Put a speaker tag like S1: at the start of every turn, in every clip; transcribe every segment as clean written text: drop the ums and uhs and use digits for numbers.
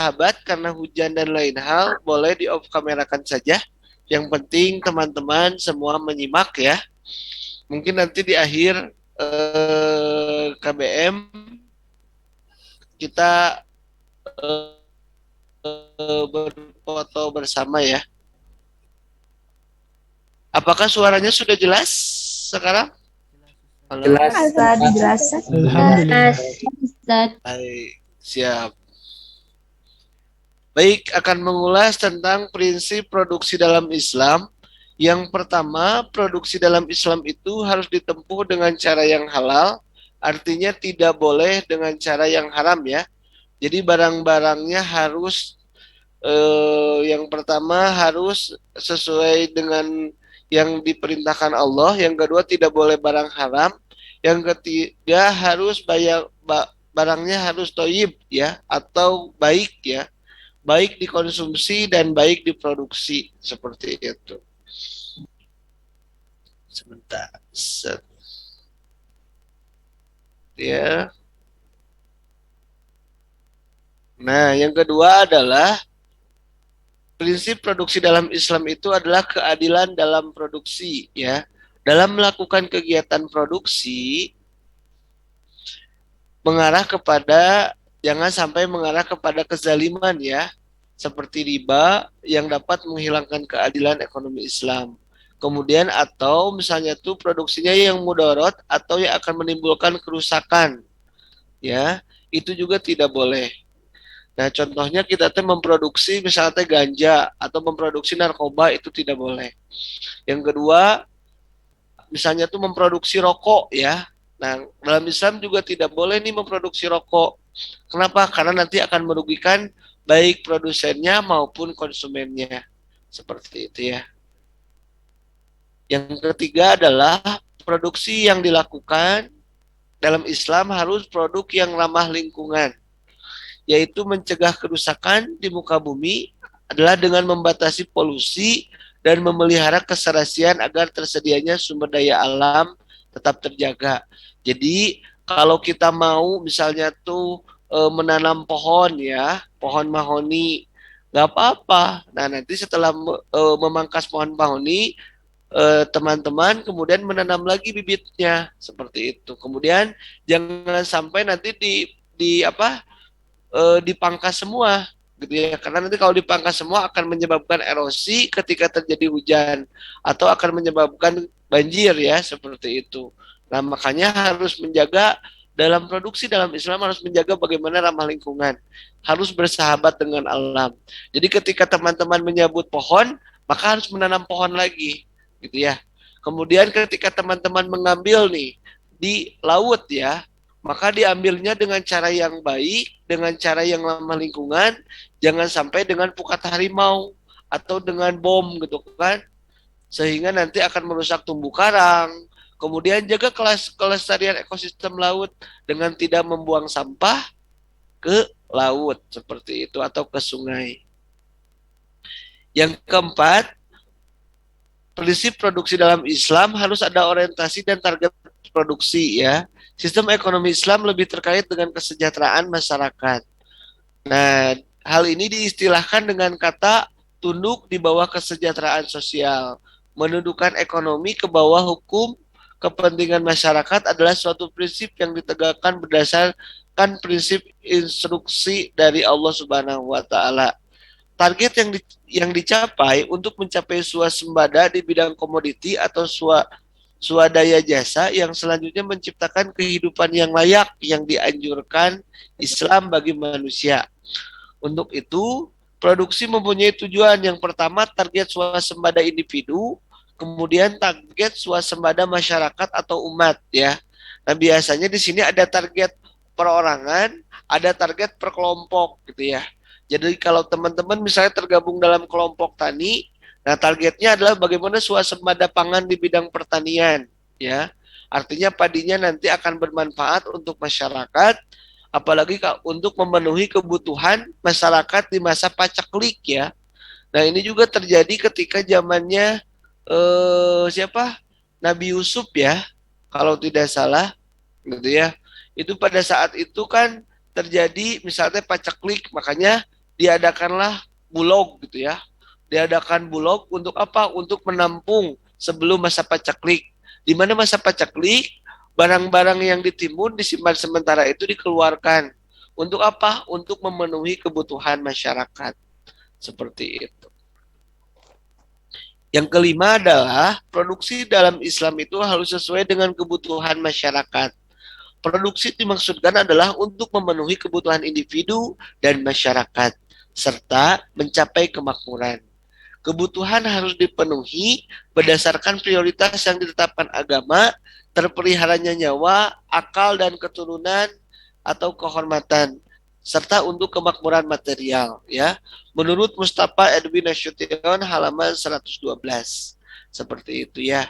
S1: sahabat, karena hujan dan lain hal, boleh di off kamerakan saja. Yang penting teman-teman semua menyimak ya. Mungkin nanti di akhir KBM kita berfoto bersama ya. Apakah suaranya sudah jelas sekarang? Halo?
S2: Jelas.
S3: Ustaz, dijelaskan.
S4: Alhamdulillah.
S5: Ustaz.
S1: Baik, siap. Baik, akan mengulas tentang prinsip produksi dalam Islam. Yang pertama, produksi dalam Islam itu harus ditempuh dengan cara yang halal, artinya tidak boleh dengan cara yang haram ya. Jadi barang-barangnya harus yang pertama harus sesuai dengan yang diperintahkan Allah, yang kedua tidak boleh barang haram, yang ketiga harus barangnya harus toyib ya atau baik ya, baik dikonsumsi dan baik diproduksi seperti itu. Sebentar. Set. Ya. Nah, yang kedua adalah prinsip produksi dalam Islam itu adalah keadilan dalam produksi ya. Dalam melakukan kegiatan produksi mengarah kepada jangan sampai mengarah kepada kezaliman ya, seperti riba yang dapat menghilangkan keadilan ekonomi Islam. Kemudian atau misalnya tuh produksinya yang mudorot atau yang akan menimbulkan kerusakan ya, itu juga tidak boleh. Nah, contohnya kita tuh memproduksi misalnya ganja atau memproduksi narkoba itu tidak boleh. Yang kedua, misalnya tuh memproduksi rokok ya. Nah, dalam Islam juga tidak boleh nih memproduksi rokok. Kenapa? Karena nanti akan merugikan baik produsennya maupun konsumennya. Seperti itu ya. Yang ketiga adalah produksi yang dilakukan dalam Islam harus produk yang ramah lingkungan, yaitu mencegah kerusakan di muka bumi adalah dengan membatasi polusi dan memelihara keserasian agar tersedianya sumber daya alam tetap terjaga. Jadi kalau kita mau misalnya tuh menanam pohon ya, pohon mahoni, nggak apa-apa. Nah nanti setelah memangkas pohon mahoni, teman-teman kemudian menanam lagi bibitnya seperti itu. Kemudian jangan sampai nanti di apa dipangkas semua gitu ya, karena nanti kalau dipangkas semua akan menyebabkan erosi ketika terjadi hujan atau akan menyebabkan banjir ya seperti itu. Nah makanya harus menjaga dalam produksi dalam Islam harus menjaga bagaimana ramah lingkungan, harus bersahabat dengan alam. Jadi ketika teman-teman menyabut pohon maka harus menanam pohon lagi gitu ya. Kemudian ketika teman-teman mengambil nih di laut ya, maka diambilnya dengan cara yang baik, dengan cara yang ramah lingkungan, jangan sampai dengan pukat harimau atau dengan bom gitu kan, sehingga nanti akan merusak terumbu karang. Kemudian jaga kelestarian ekosistem laut dengan tidak membuang sampah ke laut seperti itu atau ke sungai. Yang keempat, prinsip produksi dalam Islam harus ada orientasi dan target produksi ya. Sistem ekonomi Islam lebih terkait dengan kesejahteraan masyarakat. Nah, hal ini diistilahkan dengan kata tunduk di bawah kesejahteraan sosial. Menundukkan ekonomi ke bawah hukum kepentingan masyarakat adalah suatu prinsip yang ditegakkan berdasarkan prinsip instruksi dari Allah Subhanahu wa taala. Target yang dicapai untuk mencapai swasembada di bidang komoditi atau swadaya jasa yang selanjutnya menciptakan kehidupan yang layak yang dianjurkan Islam bagi manusia. Untuk itu, produksi mempunyai tujuan. Yang pertama, target swasembada individu, kemudian target swasembada masyarakat atau umat ya. Nah, biasanya di sini ada target perorangan, ada target per kelompok gitu ya. Jadi kalau teman-teman misalnya tergabung dalam kelompok tani, nah targetnya adalah bagaimana swasembada pangan di bidang pertanian ya. Artinya padinya nanti akan bermanfaat untuk masyarakat, apalagi untuk memenuhi kebutuhan masyarakat di masa pacaklik ya. Nah ini juga terjadi ketika zamannya siapa Nabi Yusuf ya, kalau tidak salah gitu ya. Itu pada saat itu kan terjadi misalnya pacaklik, makanya diadakanlah bulog gitu ya. Diadakan bulog untuk apa? Untuk menampung sebelum masa pacaklik. Di mana masa pacaklik, barang-barang yang ditimbun disimpan sementara itu dikeluarkan. Untuk apa? Untuk memenuhi kebutuhan masyarakat. Seperti itu. Yang kelima adalah produksi dalam Islam itu harus sesuai dengan kebutuhan masyarakat. Produksi dimaksudkan adalah untuk memenuhi kebutuhan individu dan masyarakat, serta mencapai kemakmuran. Kebutuhan harus dipenuhi berdasarkan prioritas yang ditetapkan agama, terpeliharanya nyawa, akal dan keturunan atau kehormatan, serta untuk kemakmuran material. Ya, menurut Mustafa Edwin Nasution halaman 112. Seperti itu ya.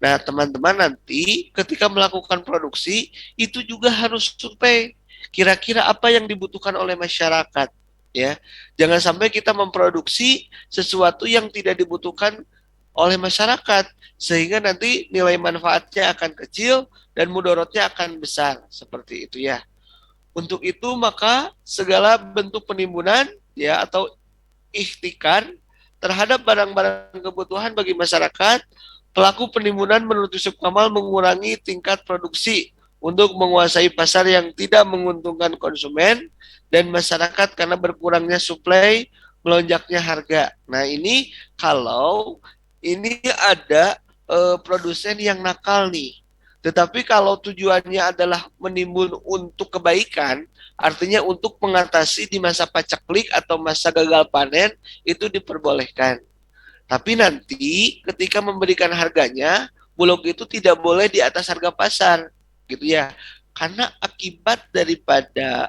S1: Nah, teman-teman nanti ketika melakukan produksi itu juga harus survei kira-kira apa yang dibutuhkan oleh masyarakat ya. Jangan sampai kita memproduksi sesuatu yang tidak dibutuhkan oleh masyarakat sehingga nanti nilai manfaatnya akan kecil dan mudorotnya akan besar seperti itu ya. Untuk itu maka segala bentuk penimbunan ya atau ikhtikar terhadap barang-barang kebutuhan bagi masyarakat, pelaku penimbunan menurut Yusuf Kamal mengurangi tingkat produksi untuk menguasai pasar yang tidak menguntungkan konsumen dan masyarakat karena berkurangnya suplai, melonjaknya harga. Nah, ini kalau ini ada produsen yang nakal nih. Tetapi kalau tujuannya adalah menimbun untuk kebaikan, artinya untuk mengatasi di masa pacaklik atau masa gagal panen, itu diperbolehkan. Tapi nanti ketika memberikan harganya, bulog itu tidak boleh di atas harga pasar, gitu ya. Karena akibat daripada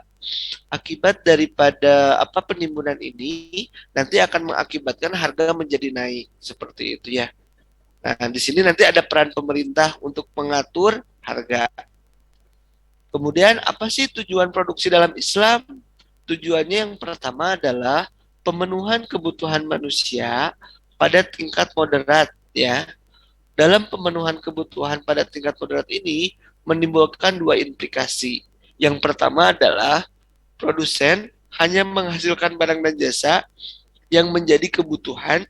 S1: apa penimbunan ini nanti akan mengakibatkan harga menjadi naik seperti itu ya. Nah, di sini nanti ada peran pemerintah untuk mengatur harga. Kemudian apa sih tujuan produksi dalam Islam? Tujuannya yang pertama adalah pemenuhan kebutuhan manusia pada tingkat moderat ya. Dalam pemenuhan kebutuhan pada tingkat moderat ini menimbulkan dua implikasi. Yang pertama adalah produsen hanya menghasilkan barang dan jasa yang menjadi kebutuhan.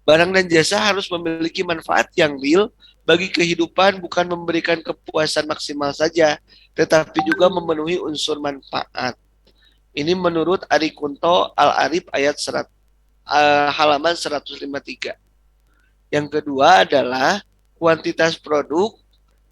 S1: Barang dan jasa harus memiliki manfaat yang real bagi kehidupan, bukan memberikan kepuasan maksimal saja, tetapi juga memenuhi unsur manfaat. Ini menurut Ari Kunto Al-Arif ayat halaman 153. Yang kedua adalah kuantitas produk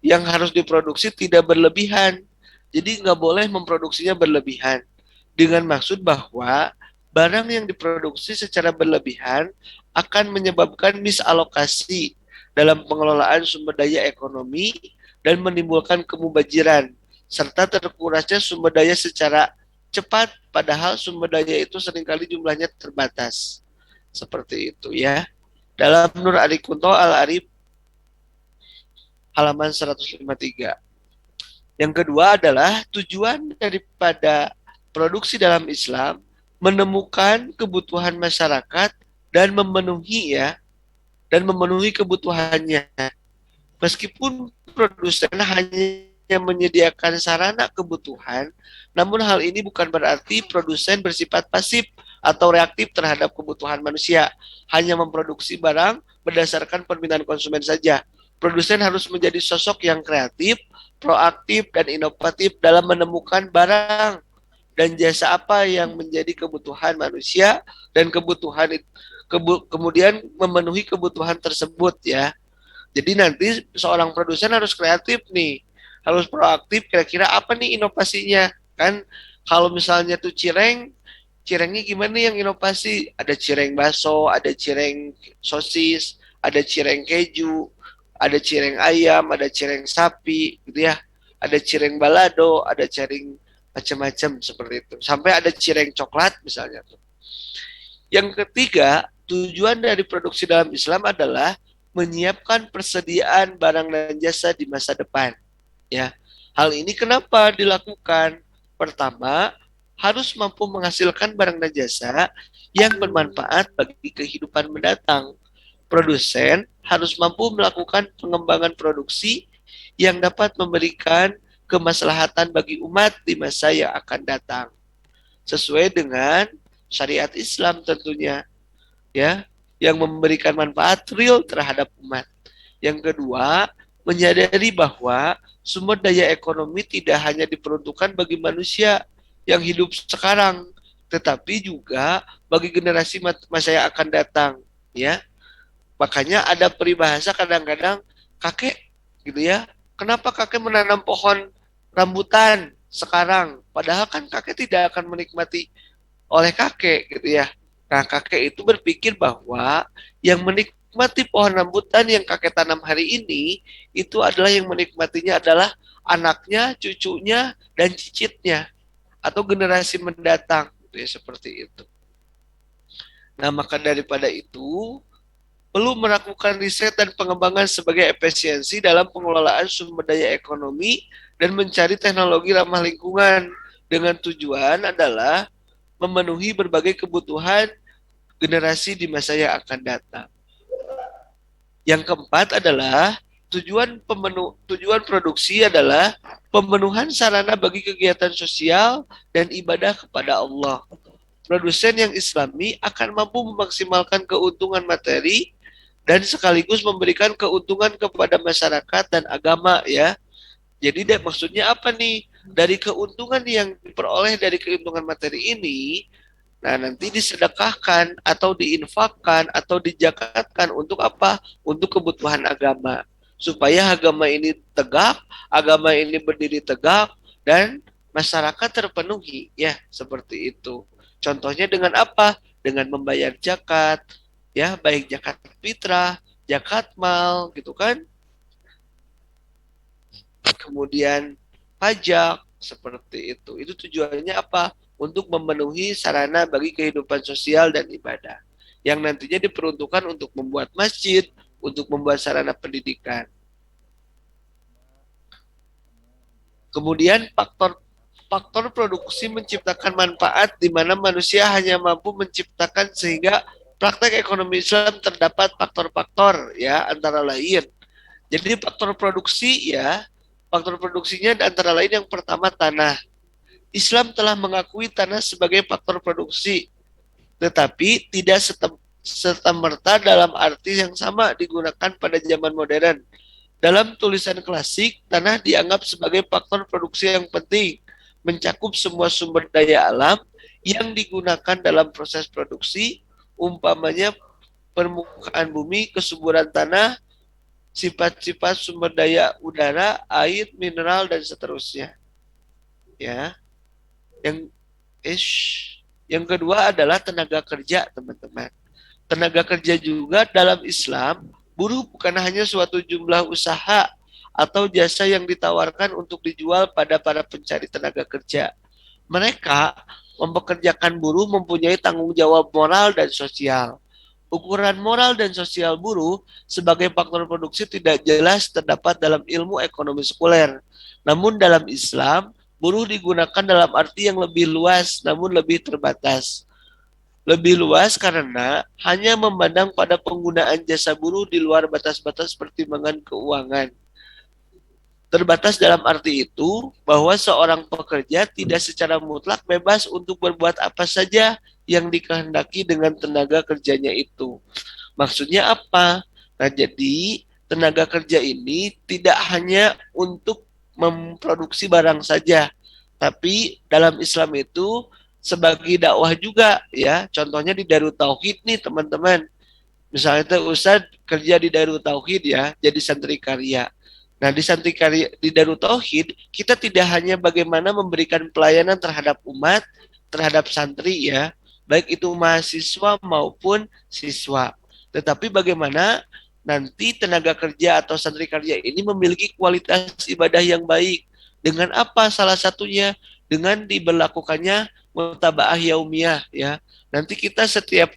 S1: yang harus diproduksi tidak berlebihan. Jadi nggak boleh memproduksinya berlebihan. Dengan maksud bahwa barang yang diproduksi secara berlebihan akan menyebabkan misalokasi dalam pengelolaan sumber daya ekonomi dan menimbulkan kemubajiran serta terkurasnya sumber daya secara cepat padahal sumber daya itu seringkali jumlahnya terbatas. Seperti itu ya. Dalam Nur Ali Kunto Al-Arif halaman 153. Yang kedua adalah tujuan daripada produksi dalam Islam menemukan kebutuhan masyarakat dan memenuhi kebutuhannya. Meskipun produsen hanya menyediakan sarana kebutuhan, namun hal ini bukan berarti produsen bersifat pasif atau reaktif terhadap kebutuhan manusia, hanya memproduksi barang berdasarkan permintaan konsumen saja. Produsen harus menjadi sosok yang kreatif, proaktif, dan inovatif dalam menemukan barang dan jasa apa yang menjadi kebutuhan manusia dan kemudian memenuhi kebutuhan tersebut ya. Jadi nanti seorang produsen harus kreatif nih, harus proaktif. Kira-kira apa nih inovasinya? Kan kalau misalnya tuh cirengnya gimana yang inovasi? Ada cireng baso, ada cireng sosis, ada cireng keju, ada cireng ayam, ada cireng sapi, gitu ya. Ada cireng balado, ada cireng macam-macam seperti itu. Sampai ada cireng coklat misalnya tuh. Yang ketiga, tujuan dari produksi dalam Islam adalah menyiapkan persediaan barang dan jasa di masa depan. Ya, hal ini kenapa dilakukan? Pertama, harus mampu menghasilkan barang dan jasa yang bermanfaat bagi kehidupan mendatang. Produsen harus mampu melakukan pengembangan produksi yang dapat memberikan kemaslahatan bagi umat di masa yang akan datang. sesuai dengan syariat Islam tentunya, ya, yang memberikan manfaat real terhadap umat. Yang kedua, menyadari bahwa sumber daya ekonomi tidak hanya diperuntukkan bagi manusia yang hidup sekarang, tetapi juga bagi generasi masa yang akan datang, ya. Makanya ada peribahasa kadang-kadang kakek gitu ya. Kenapa kakek menanam pohon rambutan sekarang? Padahal kan kakek tidak akan menikmati oleh kakek gitu ya. Nah, kakek itu berpikir bahwa yang menikmati pohon rambutan yang kakek tanam hari ini itu adalah yang menikmatinya adalah anaknya, cucunya, dan cicitnya atau generasi mendatang gitu ya, seperti itu. Nah, maka daripada itu perlu melakukan riset dan pengembangan sebagai efisiensi dalam pengelolaan sumber daya ekonomi dan mencari teknologi ramah lingkungan dengan tujuan adalah memenuhi berbagai kebutuhan generasi di masa yang akan datang. Yang keempat adalah tujuan produksi adalah pemenuhan sarana bagi kegiatan sosial dan ibadah kepada Allah. Produsen yang islami akan mampu memaksimalkan keuntungan materi dan sekaligus memberikan keuntungan kepada masyarakat dan agama, ya. Jadi maksudnya apa nih? Dari keuntungan yang diperoleh dari keuntungan materi ini, nah nanti disedekahkan atau diinfakkan atau dijakatkan untuk apa? Untuk kebutuhan agama. Supaya agama ini tegak, agama ini berdiri tegak, dan masyarakat terpenuhi, ya, seperti itu. Contohnya dengan apa? Dengan membayar zakat, ya, baik zakat fitrah, zakat mal, gitu kan. Kemudian pajak, seperti itu. Itu tujuannya apa? Untuk memenuhi sarana bagi kehidupan sosial dan ibadah. Yang nantinya diperuntukkan untuk membuat masjid, untuk membuat sarana pendidikan. Kemudian faktor produksi menciptakan manfaat di mana manusia hanya mampu menciptakan sehingga praktek ekonomi Islam terdapat faktor-faktor, ya, antara lain. Jadi faktor produksi, ya, faktor produksinya antara lain yang pertama tanah. Islam telah mengakui tanah sebagai faktor produksi, tetapi tidak serta-merta dalam arti yang sama digunakan pada zaman modern. Dalam tulisan klasik, tanah dianggap sebagai faktor produksi yang penting, mencakup semua sumber daya alam yang digunakan dalam proses produksi, umpamanya permukaan bumi, kesuburan tanah, sifat-sifat sumber daya udara, air, mineral, dan seterusnya. Ya, yang yang kedua adalah tenaga kerja, teman-teman. Tenaga kerja juga dalam Islam, buruh bukan hanya suatu jumlah usaha atau jasa yang ditawarkan untuk dijual pada para pencari tenaga kerja. Mereka mempekerjakan buruh mempunyai tanggung jawab moral dan sosial. Ukuran moral dan sosial buruh sebagai faktor produksi tidak jelas terdapat dalam ilmu ekonomi sekuler. Namun dalam Islam, buruh digunakan dalam arti yang lebih luas namun lebih terbatas. Lebih luas karena hanya memandang pada penggunaan jasa buruh di luar batas-batas pertimbangan keuangan. Terbatas dalam arti itu bahwa seorang pekerja tidak secara mutlak bebas untuk berbuat apa saja yang dikehendaki dengan tenaga kerjanya itu. Maksudnya apa? Nah, jadi tenaga kerja ini tidak hanya untuk memproduksi barang saja, tapi dalam Islam itu sebagai dakwah juga, ya. Contohnya di Darut Tauhid nih, teman-teman. Misalnya itu Ustadz kerja di Darut Tauhid, ya, jadi santri karya. Nah, di santri karya di Darut Tauhid, kita tidak hanya bagaimana memberikan pelayanan terhadap umat, terhadap santri, ya, baik itu mahasiswa maupun siswa. Tetapi bagaimana nanti tenaga kerja atau santri kerja ini memiliki kualitas ibadah yang baik. Dengan apa? Salah satunya dengan diberlakukannya mutabaah yaumiyah, ya. Nanti kita setiap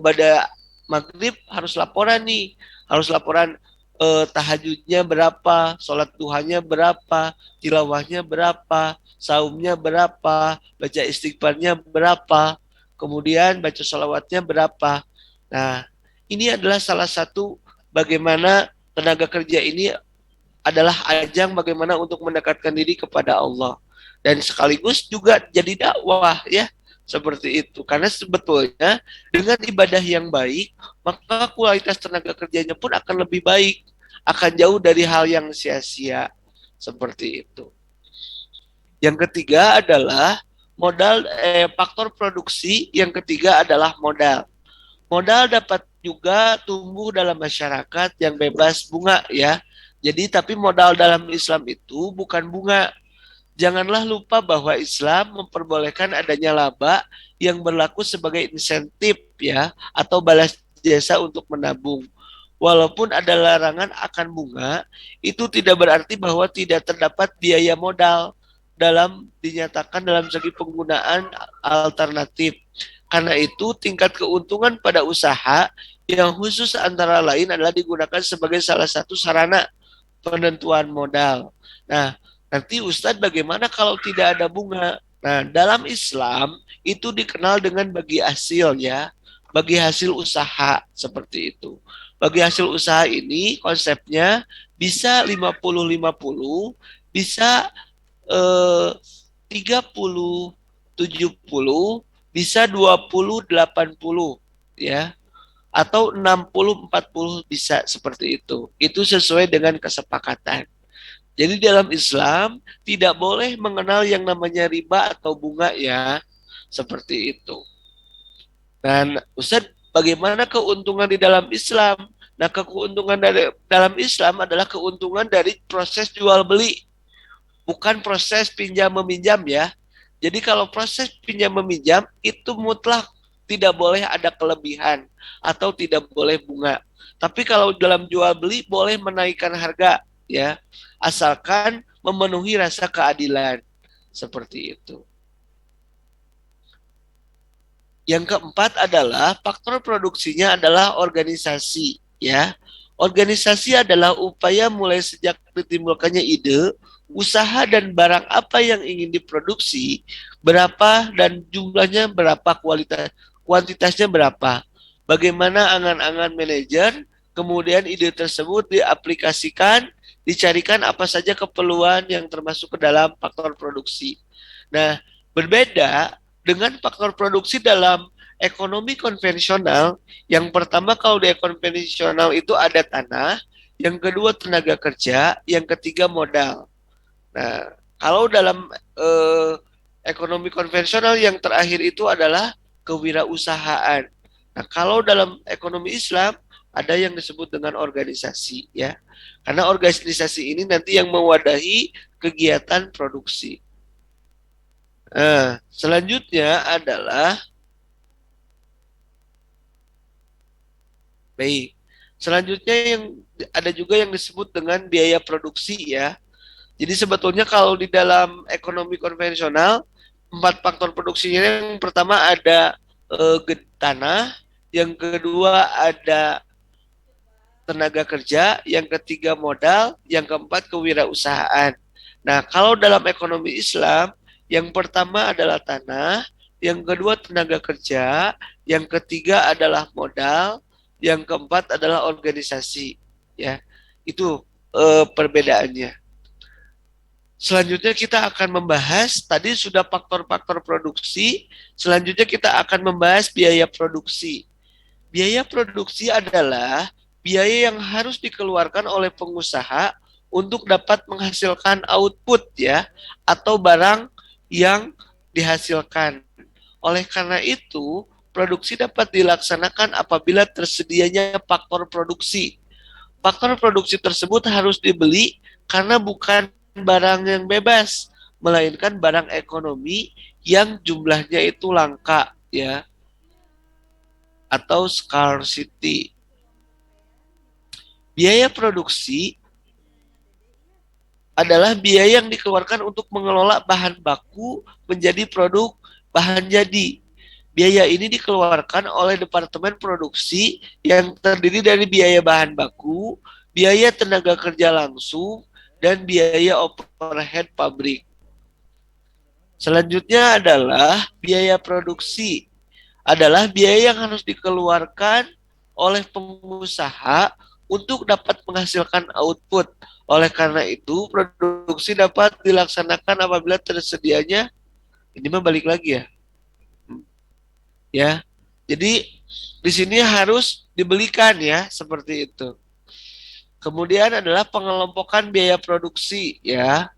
S1: pada maghrib harus laporan nih, harus laporan tahajudnya berapa, sholat duhanya berapa, tilawahnya berapa, saumnya berapa, baca istighfarnya berapa, kemudian baca sholawatnya berapa. Nah, ini adalah salah satu bagaimana tenaga kerja ini adalah ajang bagaimana untuk mendekatkan diri kepada Allah. Dan sekaligus juga jadi dakwah, ya. Seperti itu. Karena sebetulnya dengan ibadah yang baik, maka kualitas tenaga kerjanya pun akan lebih baik, akan jauh dari hal yang sia-sia. Seperti itu. Yang ketiga adalah faktor produksi. Yang ketiga adalah modal. Modal dapat juga tumbuh dalam masyarakat yang bebas bunga ya. Jadi tapi modal dalam Islam itu bukan bunga. Janganlah lupa bahwa Islam memperbolehkan adanya laba yang berlaku sebagai insentif ya atau balas jasa untuk menabung. Walaupun ada larangan akan bunga, itu tidak berarti bahwa tidak terdapat biaya modal dinyatakan dalam segi penggunaan alternatif. Karena itu tingkat keuntungan pada usaha yang khusus antara lain adalah digunakan sebagai salah satu sarana penentuan modal. Nah, nanti Ustadz bagaimana kalau tidak ada bunga? Nah, dalam Islam itu dikenal dengan bagi hasil ya, bagi hasil usaha seperti itu. Bagi hasil usaha ini konsepnya bisa 50-50, bisa 30-70, bisa 20-80 ya, atau 60-40 bisa seperti itu. Itu sesuai dengan kesepakatan. Jadi dalam Islam tidak boleh mengenal yang namanya riba atau bunga ya. Seperti itu. Dan Ustaz, bagaimana keuntungan di dalam Islam? Nah, keuntungan dari dalam Islam adalah keuntungan dari proses jual beli, bukan proses pinjam meminjam ya. Jadi kalau proses pinjam meminjam itu mutlak tidak boleh ada kelebihan atau tidak boleh bunga. Tapi kalau dalam jual beli boleh menaikkan harga ya, asalkan memenuhi rasa keadilan seperti itu. Yang keempat adalah faktor produksinya adalah organisasi ya. Organisasi adalah upaya mulai sejak ditimbulkannya ide, usaha dan barang apa yang ingin diproduksi, berapa dan jumlahnya berapa, kuantitasnya berapa. Bagaimana angan-angan manajer, kemudian ide tersebut diaplikasikan, dicarikan apa saja keperluan yang termasuk ke dalam faktor produksi. Nah, berbeda dengan faktor produksi dalam ekonomi konvensional. Yang pertama kalau di ekonomi konvensional itu ada tanah, yang kedua tenaga kerja, yang ketiga modal. Nah, kalau dalam ekonomi konvensional yang terakhir itu adalah kewirausahaan. Nah, kalau dalam ekonomi Islam ada yang disebut dengan organisasi ya. Karena organisasi ini nanti yang mewadahi kegiatan produksi. Nah, selanjutnya adalah baik. Selanjutnya yang ada juga yang disebut dengan biaya produksi ya. Jadi sebetulnya kalau di dalam ekonomi konvensional, empat faktor produksinya yang pertama ada tanah, yang kedua ada tenaga kerja, yang ketiga modal, yang keempat kewirausahaan. Nah, kalau dalam ekonomi Islam, yang pertama adalah tanah, yang kedua tenaga kerja, yang ketiga adalah modal, yang keempat adalah organisasi. Ya, itu perbedaannya. Selanjutnya kita akan membahas, tadi sudah faktor-faktor produksi, selanjutnya kita akan membahas biaya produksi. Biaya produksi adalah biaya yang harus dikeluarkan oleh pengusaha untuk dapat menghasilkan output ya, atau barang yang dihasilkan. Oleh karena itu, produksi dapat dilaksanakan apabila tersedianya faktor produksi. Faktor produksi tersebut harus dibeli karena bukan barang yang bebas, melainkan barang ekonomi yang jumlahnya itu langka ya, atau scarcity. Biaya produksi adalah biaya yang dikeluarkan untuk mengelola bahan baku menjadi produk bahan jadi. Biaya ini dikeluarkan oleh Departemen Produksi yang terdiri dari biaya bahan baku, biaya tenaga kerja langsung, dan biaya overhead pabrik. Selanjutnya adalah biaya produksi. Adalah biaya yang harus dikeluarkan oleh pengusaha untuk dapat menghasilkan output. Oleh karena itu, produksi dapat dilaksanakan apabila tersedianya, ini mah balik lagi ya, ya. Jadi di sini harus dibelikan ya, seperti itu. Kemudian adalah pengelompokan biaya produksi ya.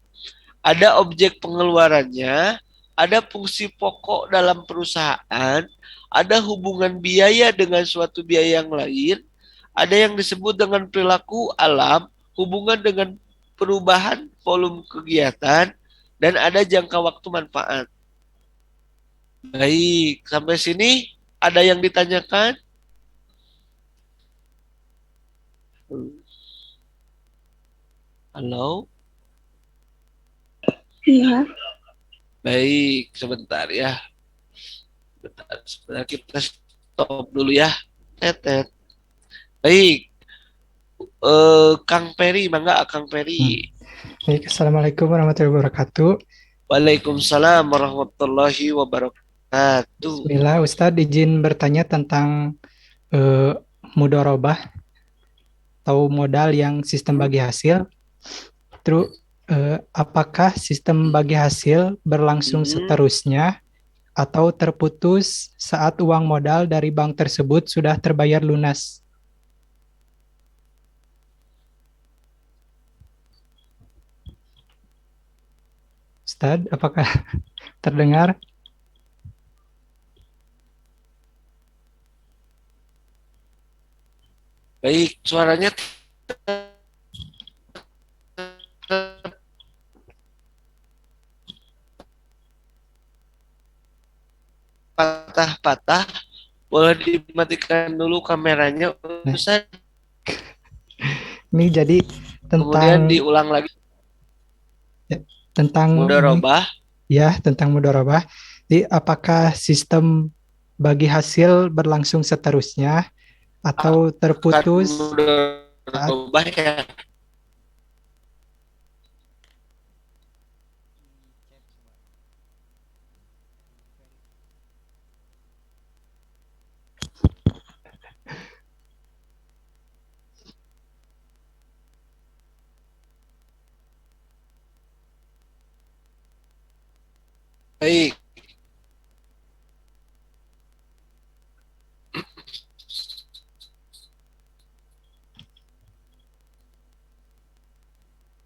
S1: Ada objek pengeluarannya, ada fungsi pokok dalam perusahaan, ada hubungan biaya dengan suatu biaya yang lain, ada yang disebut dengan perilaku alam, hubungan dengan perubahan volume kegiatan, dan ada jangka waktu manfaat. Baik, sampai sini ada yang ditanyakan? Halo?
S2: Iya.
S1: Baik, sebentar ya. Sebentar kita stop dulu ya. Tetet. Baik, Kang Peri, mangga Kang
S3: Hmm.
S1: Peri.
S3: Baik, Assalamualaikum warahmatullahi wabarakatuh.
S1: Waalaikumsalam warahmatullahi wabarakatuh.
S3: Bismillah, Ustadz izin bertanya tentang eh, mudorobah atau modal yang sistem bagi hasil. Terus, apakah sistem bagi hasil berlangsung
S1: Hmm,
S3: seterusnya atau terputus saat uang modal dari bank tersebut sudah terbayar lunas? Ustadz, apakah terdengar?
S1: baik, suaranya patah-patah. Boleh dimatikan dulu kameranya,
S3: Nah,
S1: Ustaz.
S3: ini jadi
S1: Kemudian
S3: tentang
S1: diulang lagi
S3: ya, tentang ini
S1: mudharabah.
S3: ya tentang mudorobah. Jadi, apakah sistem bagi hasil berlangsung seterusnya atau
S1: Akan
S3: terputus saat
S1: mudharabah ya. Baik,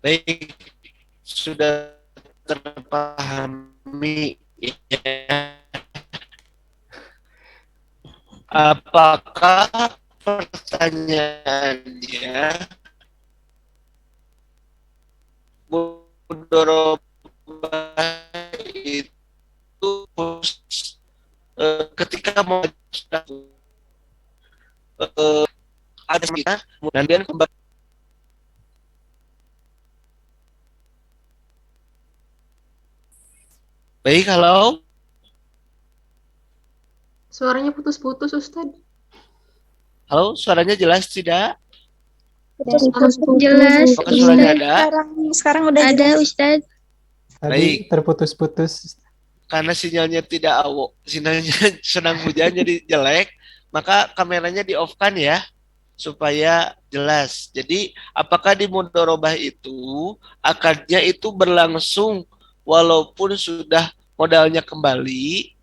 S1: baik, sudah terpahami ya. Apakah pertanyaannya mudharabah itu ketika mau ada kita kemudian kembali. Baik, halo,
S2: Suaranya putus-putus, Ustadz.
S1: halo, suaranya jelas tidak?
S2: Putus-putus.
S4: Jelas,
S1: Apakah suaranya
S4: Ustadz.
S1: ada?
S4: Sekarang udah ada, jelas. Ustadz.
S3: tadi
S1: Baik,
S3: terputus-putus?
S1: karena sinyalnya tidak awo, sinyalnya sedang hujan jadi jelek, maka kameranya di off kan ya, supaya jelas. Jadi, apakah di mudharabah itu akadnya itu berlangsung walaupun sudah modalnya kembali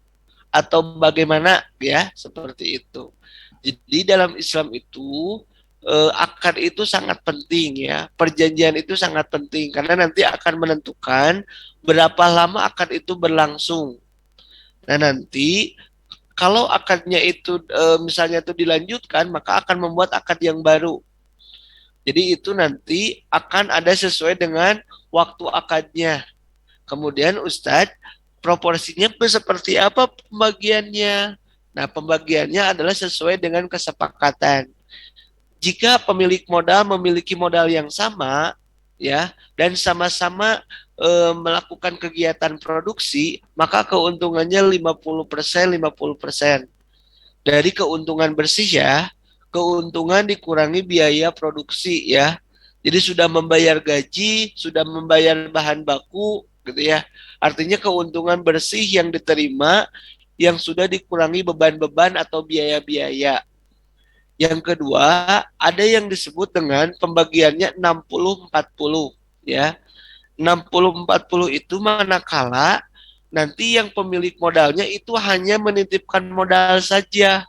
S1: atau bagaimana ya, seperti itu. Jadi dalam Islam itu akad itu sangat penting ya. Perjanjian itu sangat penting karena nanti akan menentukan berapa lama akad itu berlangsung. Nah, nanti kalau akadnya itu misalnya itu dilanjutkan, maka akan membuat akad yang baru. Jadi itu nanti akan ada sesuai dengan waktu akadnya. Kemudian Ustadz, proporsinya seperti apa pembagiannya? Nah, pembagiannya adalah sesuai dengan kesepakatan. Jika pemilik modal memiliki modal yang sama, ya, dan sama-sama melakukan kegiatan produksi, maka keuntungannya 50%, 50%. Dari keuntungan bersih ya, keuntungan dikurangi biaya produksi ya. Jadi sudah membayar gaji, sudah membayar bahan baku gitu ya. Artinya keuntungan bersih yang diterima yang sudah dikurangi beban-beban atau biaya-biaya. Yang kedua, ada yang disebut dengan pembagiannya 60-40 ya. 60-40 itu manakala nanti yang pemilik modalnya itu hanya menitipkan modal saja.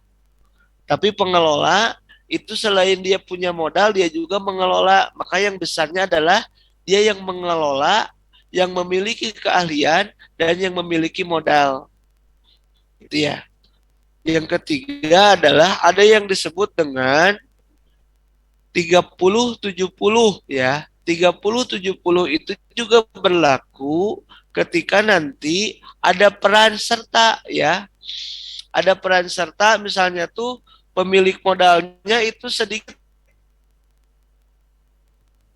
S1: Tapi pengelola itu selain dia punya modal, dia juga mengelola. Maka yang besarnya adalah dia yang mengelola, yang memiliki keahlian, dan yang memiliki modal. Itu ya. Yang ketiga adalah ada yang disebut dengan 30-70 ya. 30-70 itu juga berlaku ketika nanti ada peran serta ya. Ada peran serta misalnya tuh pemilik modalnya itu sedikit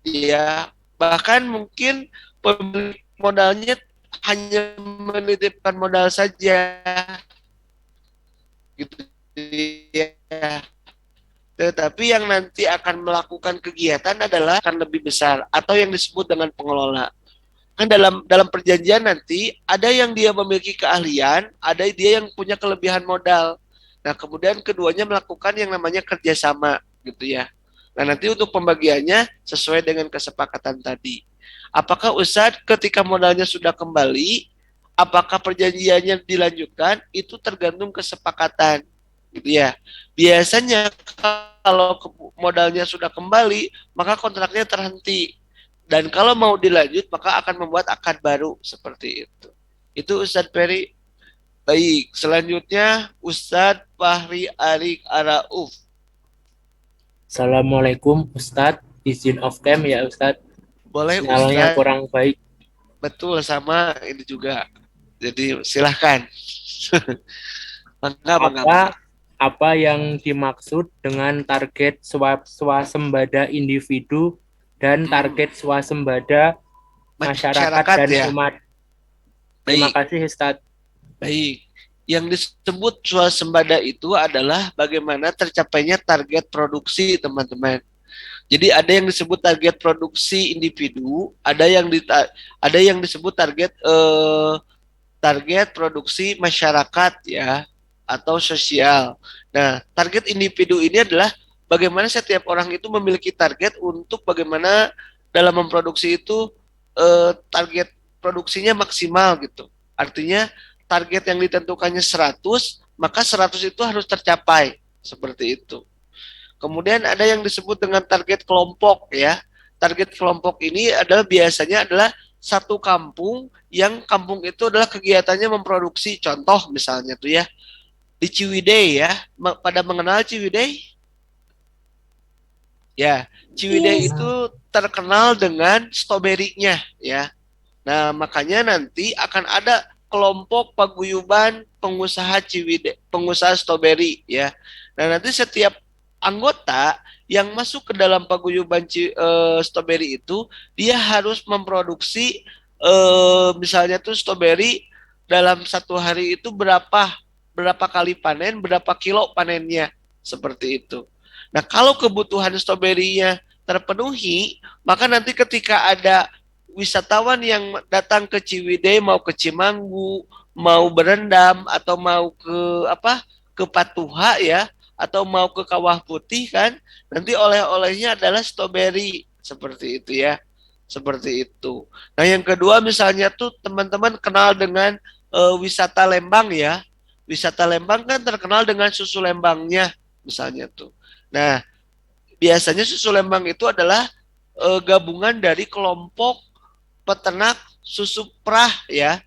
S1: ya. Bahkan mungkin pemilik modalnya hanya menitipkan modal saja gitu ya. Tetapi yang nanti akan melakukan kegiatan adalah akan lebih besar atau yang disebut dengan pengelola. Kan dalam perjanjian nanti ada yang dia memiliki keahlian, ada dia yang punya kelebihan modal. Nah, kemudian keduanya melakukan yang namanya kerjasama gitu ya. Nah, nanti untuk pembagiannya sesuai dengan kesepakatan tadi. Apakah Ustadz ketika modalnya sudah kembali, apakah perjanjiannya dilanjutkan? Itu tergantung kesepakatan gitu ya. Biasanya kalau modalnya sudah kembali, maka kontraknya terhenti. Dan kalau mau dilanjut, maka akan membuat akad baru seperti itu. Itu Ustadz Peri. Baik, selanjutnya Ustadz Fahri Arik Arauf.
S5: Assalamualaikum Ustadz, izin off cam ya Ustadz.
S1: Boleh
S5: Sinyalnya
S1: Ustadz.
S5: kurang baik.
S1: Betul, sama ini juga. Jadi silahkan.
S5: Apa yang dimaksud dengan target swasembada individu dan target swasembada masyarakat dan
S1: ya.
S5: umat? Terima kasih Ustadz.
S1: Baik. Yang disebut swasembada itu adalah bagaimana tercapainya target produksi, teman-teman. Jadi ada yang disebut target produksi individu, ada yang disebut target produksi masyarakat ya atau sosial. Nah, target individu ini adalah bagaimana setiap orang itu memiliki target untuk bagaimana dalam memproduksi itu target produksinya maksimal gitu. Artinya target yang ditentukannya 100, maka 100 itu harus tercapai seperti itu. Kemudian ada yang disebut dengan target kelompok ya. Target kelompok ini biasanya adalah satu kampung yang kampung itu adalah kegiatannya memproduksi. Contoh misalnya tuh ya di Ciwidey ya. Pada mengenal Ciwidey? Ya, Ciwidey itu terkenal dengan stroberinya ya. Nah, makanya nanti akan ada kelompok paguyuban pengusaha Ciwidey, pengusaha stroberi ya. Nah, nanti setiap anggota yang masuk ke dalam paguyuban stroberi itu dia harus memproduksi misalnya tuh stroberi dalam satu hari itu berapa kali panen, berapa kilo panennya seperti itu. Nah, kalau kebutuhan stroberinya terpenuhi, maka nanti ketika ada wisatawan yang datang ke Ciwidey, mau ke Cimanggu, mau berendam atau mau ke Patuha ya, atau mau ke Kawah Putih kan, nanti oleh-olehnya adalah stroberi seperti itu ya, seperti itu. Nah, yang kedua misalnya tuh teman-teman kenal dengan wisata Lembang ya. Wisata Lembang kan terkenal dengan susu Lembangnya misalnya tuh. Nah, biasanya susu Lembang itu adalah gabungan dari kelompok peternak susu perah ya.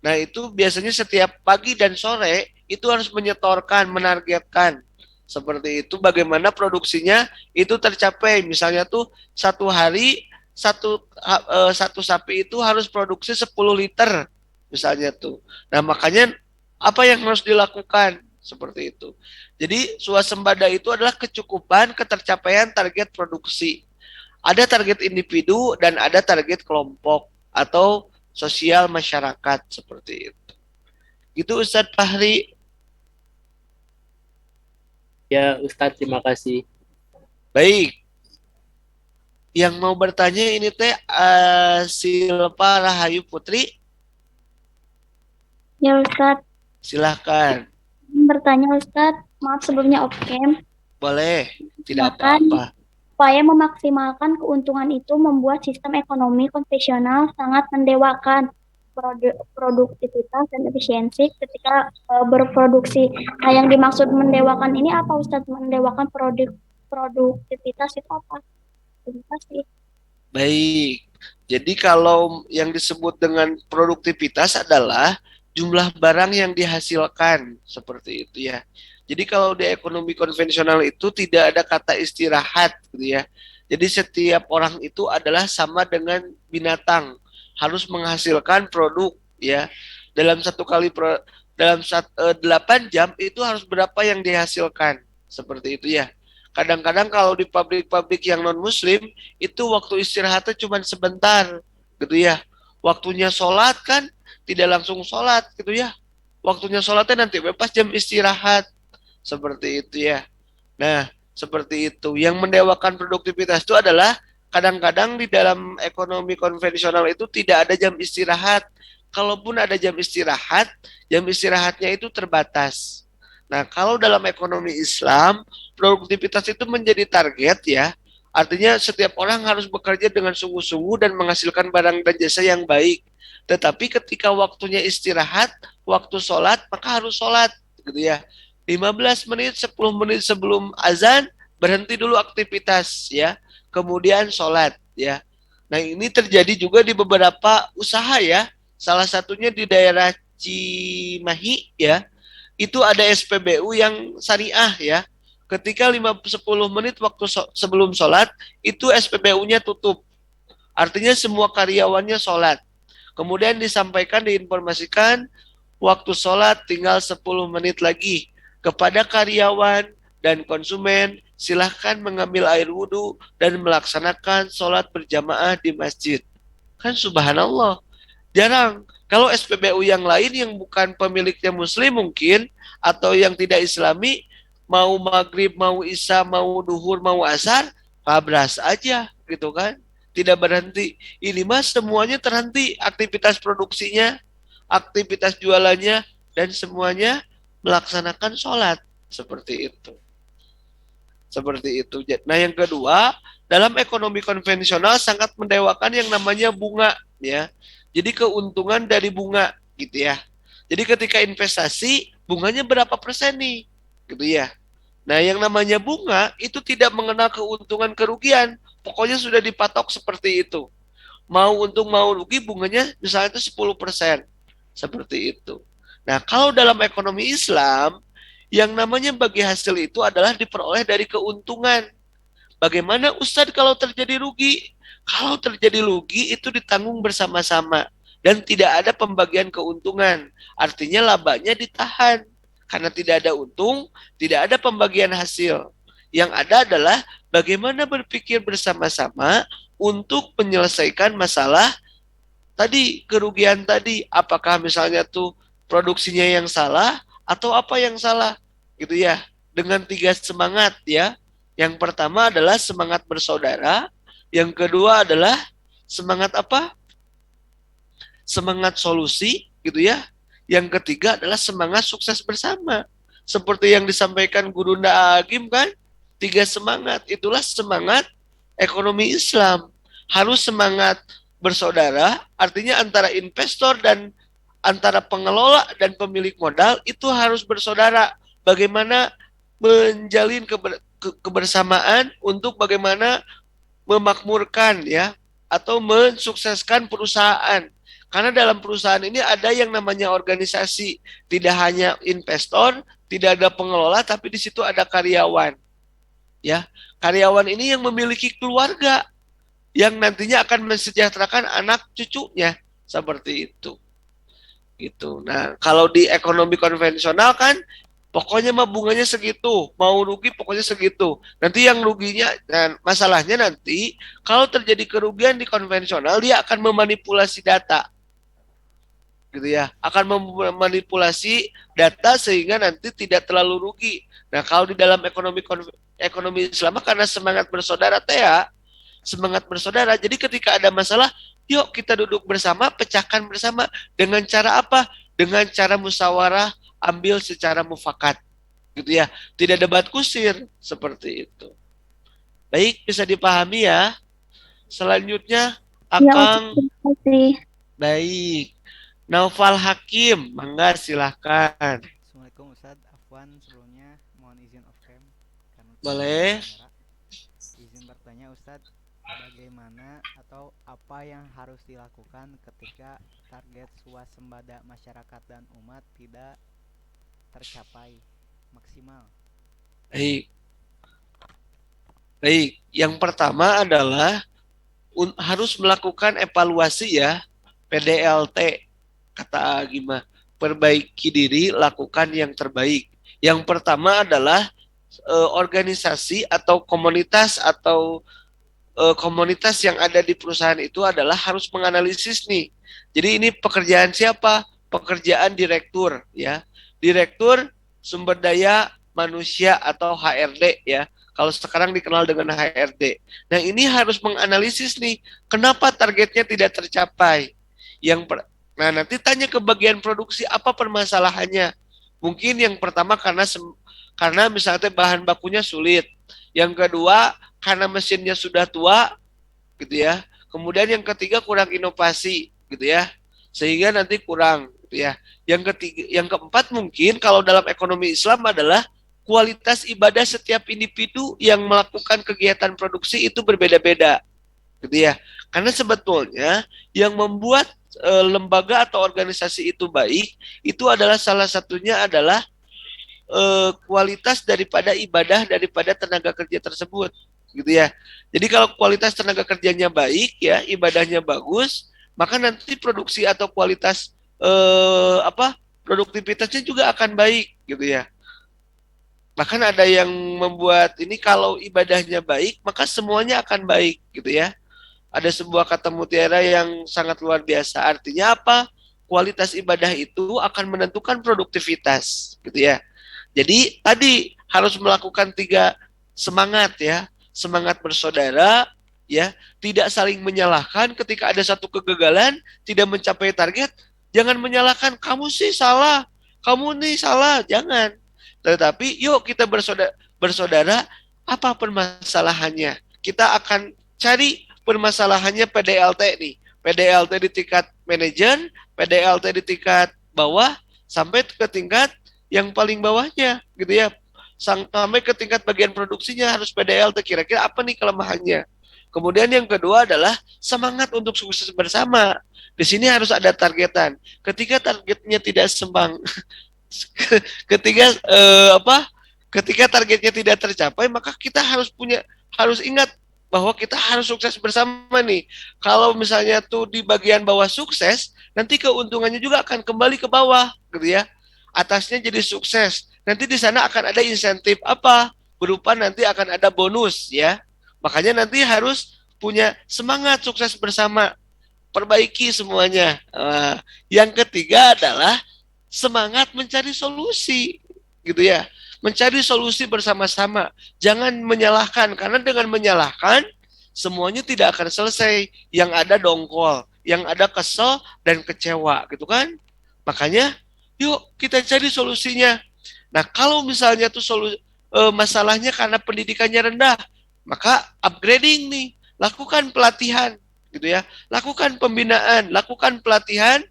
S1: Nah, itu biasanya setiap pagi dan sore itu harus menyetorkan, menargetkan seperti itu bagaimana produksinya itu tercapai. Misalnya tuh satu hari satu sapi itu harus produksi 10 liter misalnya tuh. Nah, makanya apa yang harus dilakukan seperti itu. Jadi swasembada itu adalah kecukupan ketercapaian target produksi. Ada target individu dan ada target kelompok atau sosial masyarakat seperti itu. Itu Ustadz Fahri.
S5: Ya Ustadz, terima kasih.
S1: Baik. Yang mau bertanya ini teh Silpa Rahayu Putri.
S4: Ya Ustadz.
S1: Silahkan.
S4: Bertanya Ustadz, maaf sebelumnya off cam.
S1: Boleh, tidak apa-apa.
S4: Upaya memaksimalkan keuntungan itu membuat sistem ekonomi konvensional sangat mendewakan. produktivitas dan efisiensi ketika berproduksi. Nah, yang dimaksud mendewakan ini apa, Ustadz? Mendewakan produktivitas itu apa? Terima kasih.
S1: Baik. Jadi kalau yang disebut dengan produktivitas adalah jumlah barang yang dihasilkan seperti itu ya. Jadi kalau di ekonomi konvensional itu tidak ada kata istirahat gitu ya. Jadi setiap orang itu adalah sama dengan binatang, harus menghasilkan produk ya. Dalam satu kali dalam 8 jam itu harus berapa yang dihasilkan seperti itu ya. Kadang-kadang kalau di pabrik-pabrik yang non muslim itu waktu istirahatnya cuma sebentar gitu ya. Waktunya sholat kan tidak langsung sholat gitu ya. Waktunya sholatnya nanti pas jam istirahat seperti itu ya. Nah, seperti itu. Yang mendewakan produktivitas itu adalah kadang-kadang di dalam ekonomi konvensional itu tidak ada jam istirahat. Kalaupun ada jam istirahatnya itu terbatas. Nah, kalau dalam ekonomi Islam, produktivitas itu menjadi target ya. Artinya setiap orang harus bekerja dengan sungguh-sungguh dan menghasilkan barang dan jasa yang baik. Tetapi ketika waktunya istirahat, waktu sholat, maka harus sholat gitu ya. 15 menit, 10 menit sebelum azan, berhenti dulu aktivitas ya. Kemudian sholat ya. Nah, ini terjadi juga di beberapa usaha ya. Salah satunya di daerah Cimahi ya. Itu ada SPBU yang syariah ya. Ketika 5-10 menit waktu sebelum sholat, itu SPBU-nya tutup. Artinya semua karyawannya sholat. Kemudian diinformasikan, waktu sholat tinggal 10 menit lagi. Kepada karyawan dan konsumen, silahkan mengambil air wudhu dan melaksanakan sholat berjamaah di masjid. Kan subhanallah. Jarang. Kalau SPBU yang lain yang bukan pemiliknya muslim mungkin, atau yang tidak islami, mau maghrib, mau isya, mau duhur, mau asar, pabras aja gitu kan. Tidak berhenti. Ini mas semuanya terhenti, aktivitas produksinya, aktivitas jualannya, dan semuanya melaksanakan sholat. Seperti itu. Seperti itu. Nah yang kedua, dalam ekonomi konvensional sangat mendewakan yang namanya bunga ya. Jadi keuntungan dari bunga gitu ya. Jadi ketika investasi, bunganya berapa persen nih? Gitu ya. Nah, yang namanya bunga itu tidak mengenal keuntungan kerugian. Pokoknya sudah dipatok seperti itu. Mau untung mau rugi bunganya misalnya itu 10%. Seperti itu. Nah, kalau dalam ekonomi Islam, yang namanya bagi hasil itu adalah diperoleh dari keuntungan. Bagaimana Ustadz kalau terjadi rugi? Kalau terjadi rugi itu ditanggung bersama-sama dan tidak ada pembagian keuntungan. Artinya labanya ditahan. Karena tidak ada untung, tidak ada pembagian hasil. Yang ada adalah bagaimana berpikir bersama-sama untuk menyelesaikan masalah tadi, kerugian tadi. Apakah misalnya tuh produksinya yang salah atau apa yang salah? Gitu ya. Dengan 3 semangat ya. Yang pertama adalah semangat bersaudara, yang kedua adalah semangat apa? Semangat solusi gitu ya. Yang ketiga adalah semangat sukses bersama. Seperti yang disampaikan Guru Nda Agim kan, 3 semangat. Itulah semangat ekonomi Islam. Harus semangat bersaudara, artinya antara investor dan antara pengelola dan pemilik modal itu harus bersaudara. Bagaimana menjalin kebersamaan untuk bagaimana memakmurkan ya atau mensukseskan perusahaan. Karena dalam perusahaan ini ada yang namanya organisasi, tidak hanya investor, tidak ada pengelola, tapi di situ ada karyawan. Ya, karyawan ini yang memiliki keluarga yang nantinya akan mensejahterakan anak cucunya seperti itu. Gitu. Nah, kalau di ekonomi konvensional kan pokoknya mah bunganya segitu, mau rugi pokoknya segitu. Nanti yang ruginya, nah, masalahnya nanti kalau terjadi kerugian di konvensional dia akan memanipulasi data, gitu ya, akan memanipulasi data sehingga nanti tidak terlalu rugi. Nah kalau di dalam ekonomi Islam karena semangat bersaudara ya, semangat bersaudara. Jadi ketika ada masalah, yuk kita duduk bersama, pecahkan bersama. Dengan cara apa? Dengan cara musyawarah, ambil secara mufakat, gitu ya. Tidak debat kusir seperti itu. Baik, bisa dipahami ya. Selanjutnya,
S4: Ya,
S1: Akang.
S4: terima kasih.
S1: Baik. Naufal Hakim, mangga silahkan.
S6: Assalamualaikum Ustadz, Afwan sebelumnya mohon izin off cam karena
S1: Boleh.
S6: kamera. Izin bertanya Ustadz, bagaimana atau apa yang harus dilakukan ketika target swasembada masyarakat dan umat tidak tercapai maksimal?
S1: Baik. Baik, yang pertama adalah harus melakukan evaluasi ya, PDLT kata Agima, perbaiki diri, lakukan yang terbaik. Yang pertama adalah organisasi atau komunitas yang ada di perusahaan itu adalah harus menganalisis nih. Jadi ini pekerjaan siapa? Pekerjaan direktur ya. Direktur sumber daya manusia atau HRD ya. Kalau sekarang dikenal dengan HRD. Nah, ini harus menganalisis nih, kenapa targetnya tidak tercapai. Nah, nanti tanya ke bagian produksi apa permasalahannya. Mungkin yang pertama karena misalnya bahan bakunya sulit. Yang kedua, karena mesinnya sudah tua, gitu ya. Kemudian yang ketiga kurang inovasi, gitu ya. Sehingga nanti kurang, gitu ya. Yang keempat mungkin kalau dalam ekonomi Islam adalah kualitas ibadah setiap individu yang melakukan kegiatan produksi itu berbeda-beda, gitu ya. Karena sebetulnya yang membuat lembaga atau organisasi itu baik itu adalah salah satunya adalah kualitas daripada ibadah daripada tenaga kerja tersebut, gitu ya. Jadi kalau kualitas tenaga kerjanya baik ya, ibadahnya bagus, maka nanti produksi atau kualitas produktivitasnya juga akan baik, gitu ya. Bahkan ada yang membuat ini kalau ibadahnya baik, maka semuanya akan baik, gitu ya. Ada sebuah kata mutiara yang sangat luar biasa. Artinya apa? Kualitas ibadah itu akan menentukan produktivitas, gitu ya. Jadi tadi harus melakukan 3 semangat ya. Semangat bersaudara, ya, tidak saling menyalahkan ketika ada satu kegagalan, tidak mencapai target, jangan menyalahkan kamu sih salah, kamu nih salah, jangan. Tetapi yuk kita bersaudara, apa permasalahannya? Kita akan cari permasalahannya PDLT nih. PDLT di tingkat manajer, PDLT di tingkat bawah, sampai ke tingkat yang paling bawahnya, gitu ya. Sampai ke tingkat bagian produksinya harus PDLT, kira-kira apa nih kelemahannya. Kemudian yang kedua adalah semangat untuk sukses bersama. Di sini harus ada targetan. Ketika targetnya tidak sembang, ketika ketika targetnya tidak tercapai, maka kita harus ingat bahwa kita harus sukses bersama nih. Kalau misalnya tuh di bagian bawah sukses, nanti keuntungannya juga akan kembali ke bawah, gitu ya. Atasnya jadi sukses. Nanti di sana akan ada insentif apa? Berupa nanti akan ada bonus ya. Makanya nanti harus punya semangat sukses bersama. Perbaiki semuanya. Yang ketiga adalah semangat mencari solusi, gitu ya. Mencari solusi bersama-sama. Jangan menyalahkan, karena dengan menyalahkan semuanya tidak akan selesai. Yang ada dongkol, yang ada kesel dan kecewa, gitu kan? Makanya, yuk kita cari solusinya. Nah, kalau misalnya tuh masalahnya karena pendidikannya rendah, maka upgrading nih, lakukan pelatihan, gitu ya. Lakukan pembinaan, lakukan pelatihan,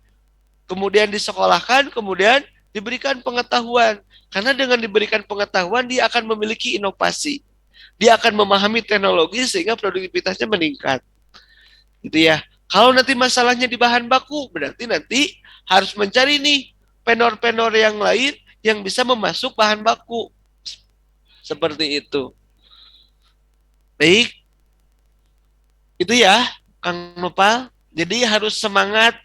S1: kemudian disekolahkan, kemudian diberikan pengetahuan. Karena dengan diberikan pengetahuan, dia akan memiliki inovasi. Dia akan memahami teknologi sehingga produktivitasnya meningkat. Gitu ya. Kalau nanti masalahnya di bahan baku, berarti nanti harus mencari nih penor-penor yang lain yang bisa memasuk bahan baku. Seperti itu. Baik. Itu ya, Kang Nopal. Jadi harus semangat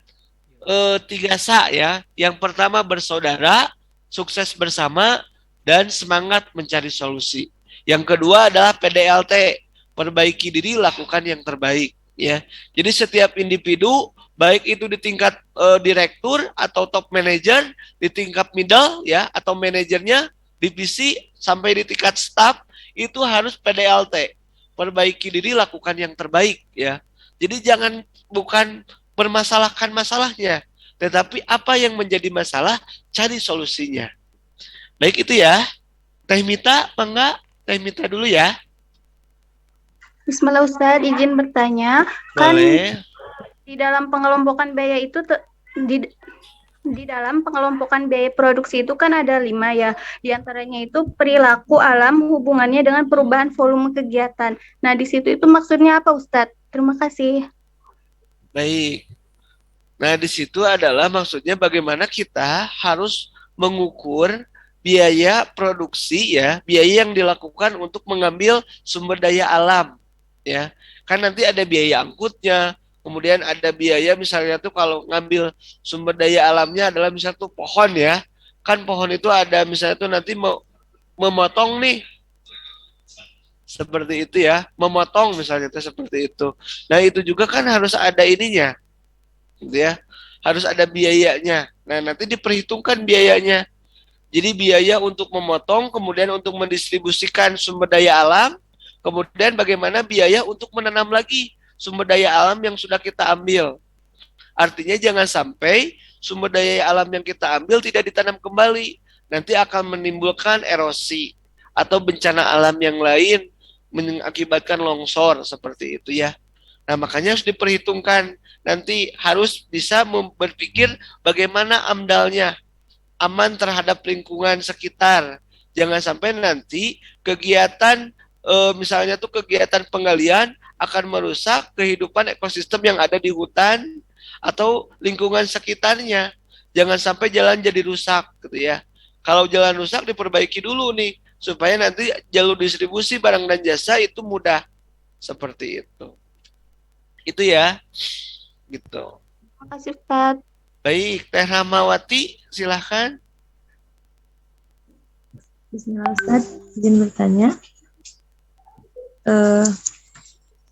S1: 3 sa ya. Yang pertama bersaudara, sukses bersama, dan semangat mencari solusi. Yang kedua adalah PDLT, perbaiki diri, lakukan yang terbaik ya. Jadi setiap individu, baik itu di tingkat direktur atau top manager, di tingkat middle ya atau manajernya, divisi sampai di tingkat staff, itu harus PDLT, perbaiki diri, lakukan yang terbaik ya. Jadi bukan permasalahkan masalahnya, tetapi apa yang menjadi masalah, cari solusinya. Baik itu ya. Teh Mita, enggak? Teh Mita dulu ya.
S2: Bismillah Ustadz, izin bertanya. Kan
S1: Boleh.
S2: di dalam pengelompokan biaya itu di dalam pengelompokan biaya produksi itu kan ada 5 ya. Di antaranya itu perilaku alam hubungannya dengan perubahan volume kegiatan. Nah, di situ itu maksudnya apa, Ustadz? Terima kasih.
S1: Baik. Nah, di situ adalah maksudnya bagaimana kita harus mengukur biaya produksi ya, biaya yang dilakukan untuk mengambil sumber daya alam ya. Kan nanti ada biaya angkutnya, kemudian ada biaya misalnya tuh kalau ngambil sumber daya alamnya adalah misalnya tuh pohon ya. Kan pohon itu ada misalnya tuh nanti mau memotong nih seperti itu ya, memotong misalnya tuh seperti itu. Nah, itu juga kan harus ada ininya gitu ya. Harus ada biayanya. Nah, nanti diperhitungkan biayanya. Jadi biaya untuk memotong, kemudian untuk mendistribusikan sumber daya alam, kemudian bagaimana biaya untuk menanam lagi sumber daya alam yang sudah kita ambil. Artinya jangan sampai sumber daya alam yang kita ambil tidak ditanam kembali. Nanti akan menimbulkan erosi atau bencana alam yang lain mengakibatkan longsor seperti itu ya. Nah, makanya harus diperhitungkan. Nanti harus bisa berpikir bagaimana amdalnya aman terhadap lingkungan sekitar. Jangan sampai nanti kegiatan misalnya tuh kegiatan penggalian akan merusak kehidupan ekosistem yang ada di hutan atau lingkungan sekitarnya. Jangan sampai jalan jadi rusak gitu ya. Kalau jalan rusak diperbaiki dulu nih supaya nanti jalur distribusi barang dan jasa itu mudah seperti itu. Itu ya. Gitu.
S2: Terima kasih, Ustadz.
S1: Baik, Teh Ramawati, silahkan.
S7: Bismillah Ustaz, izin bertanya,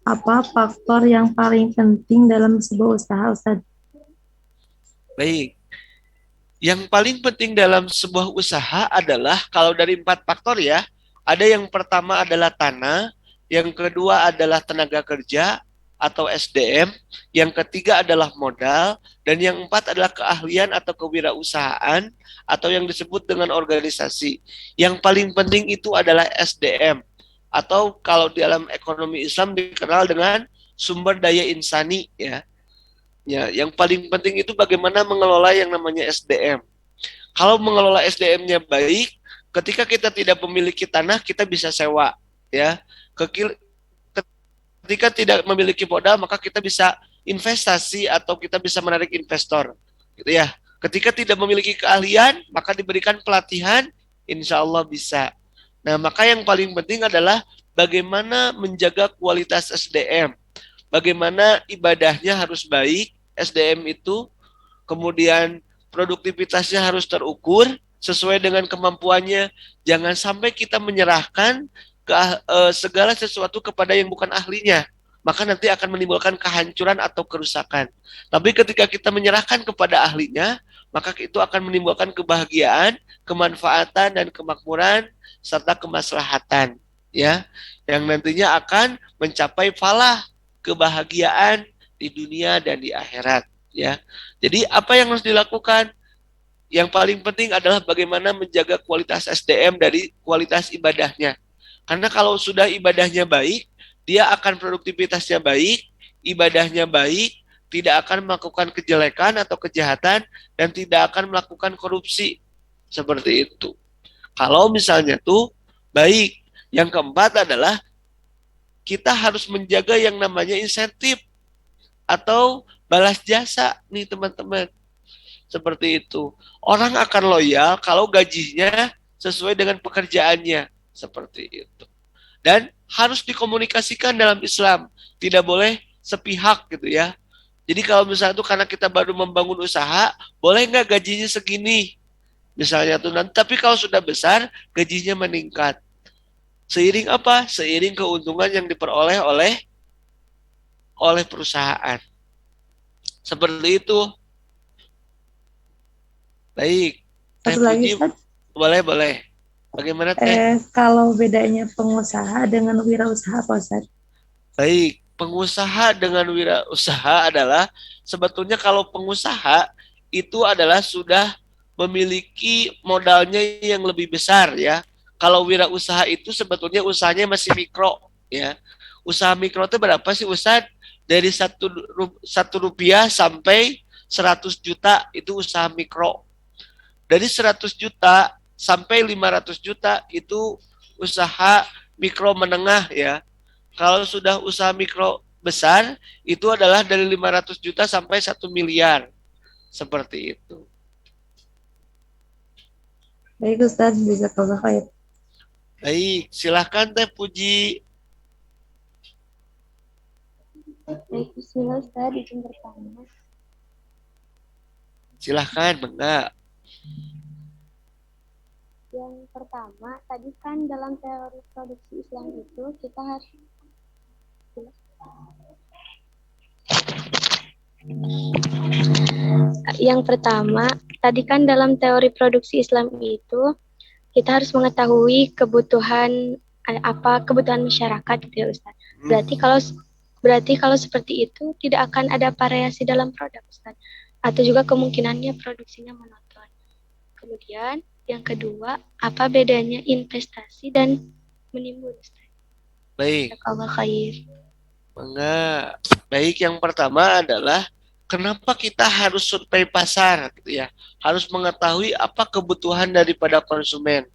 S7: apa faktor yang paling penting dalam sebuah usaha, Ustaz?
S1: Baik, yang paling penting dalam sebuah usaha adalah kalau dari 4 faktor ya, ada yang pertama adalah tanah, yang kedua adalah tenaga kerja atau SDM, yang ketiga adalah modal, dan yang empat adalah keahlian atau kewirausahaan atau yang disebut dengan organisasi. Yang paling penting itu adalah SDM atau kalau di dalam ekonomi Islam dikenal dengan sumber daya insani ya. Ya, yang paling penting itu bagaimana mengelola yang namanya SDM. Kalau mengelola SDM-nya baik, ketika kita tidak memiliki tanah, kita bisa sewa ya. Ketika tidak memiliki modal, maka kita bisa investasi atau kita bisa menarik investor, gitu ya. Ketika tidak memiliki keahlian, maka diberikan pelatihan, insya Allah bisa. Nah, maka yang paling penting adalah bagaimana menjaga kualitas SDM, bagaimana ibadahnya harus baik, SDM itu, kemudian produktivitasnya harus terukur sesuai dengan kemampuannya. Jangan sampai kita menyerahkan segala sesuatu kepada yang bukan ahlinya, maka nanti akan menimbulkan kehancuran atau kerusakan. Tapi ketika kita menyerahkan kepada ahlinya, maka itu akan menimbulkan kebahagiaan, kemanfaatan dan kemakmuran serta kemaslahatan ya, yang nantinya akan mencapai falah, kebahagiaan di dunia dan di akhirat ya. Jadi apa yang harus dilakukan? Yang paling penting adalah bagaimana menjaga kualitas SDM dari kualitas ibadahnya. Karena kalau sudah ibadahnya baik, dia akan produktivitasnya baik, ibadahnya baik, tidak akan melakukan kejelekan atau kejahatan, dan tidak akan melakukan korupsi. Seperti itu. Kalau misalnya tuh baik. Yang keempat adalah kita harus menjaga yang namanya insentif atau balas jasa nih teman-teman. Seperti itu. Orang akan loyal kalau gajinya sesuai dengan pekerjaannya. Seperti itu. Dan harus dikomunikasikan dalam Islam. Tidak boleh sepihak gitu ya. Jadi kalau misalnya itu karena kita baru membangun usaha, boleh nggak gajinya segini? Misalnya tuh nanti, tapi kalau sudah besar, gajinya meningkat. Seiring apa? Seiring keuntungan yang diperoleh oleh perusahaan. Seperti itu. Baik.
S7: Satu lagi, Ustaz.
S1: Boleh. Bagaimana Teh?
S7: Kalau bedanya pengusaha dengan wirausaha, Pak Ustaz?
S1: Baik, pengusaha dengan wirausaha adalah sebetulnya kalau pengusaha itu adalah sudah memiliki modalnya yang lebih besar ya. Kalau wirausaha itu sebetulnya usahanya masih mikro ya. Usaha mikro itu berapa sih Ustaz? Dari 1 rupiah sampai 100 juta itu usaha mikro. Dari 100 juta sampai 500 juta itu usaha mikro menengah ya. Kalau sudah usaha mikro besar itu adalah dari 500 juta sampai 1 miliar. Seperti itu.
S7: Baik Ustaz, jazakallah khair.
S1: Baik, silahkan Teh Puji.
S4: Baik, bismillah Ustaz, izin bertanya.
S1: Silahkan, Bangga.
S4: Yang pertama, tadi kan dalam teori produksi Islam itu kita harus Yang pertama, tadi kan dalam teori produksi Islam itu kita harus mengetahui kebutuhan kebutuhan masyarakat gitu ya Ustaz. Berarti kalau seperti itu tidak akan ada variasi dalam produk Ustaz. Atau juga kemungkinannya produksinya monoton. Kemudian yang kedua, apa bedanya investasi dan menimbun Ustaz?
S1: Baik.
S4: Jazakallah khair.
S1: Bangga. Baik, yang pertama adalah kenapa kita harus survei pasar gitu ya. Harus mengetahui apa kebutuhan daripada konsumen.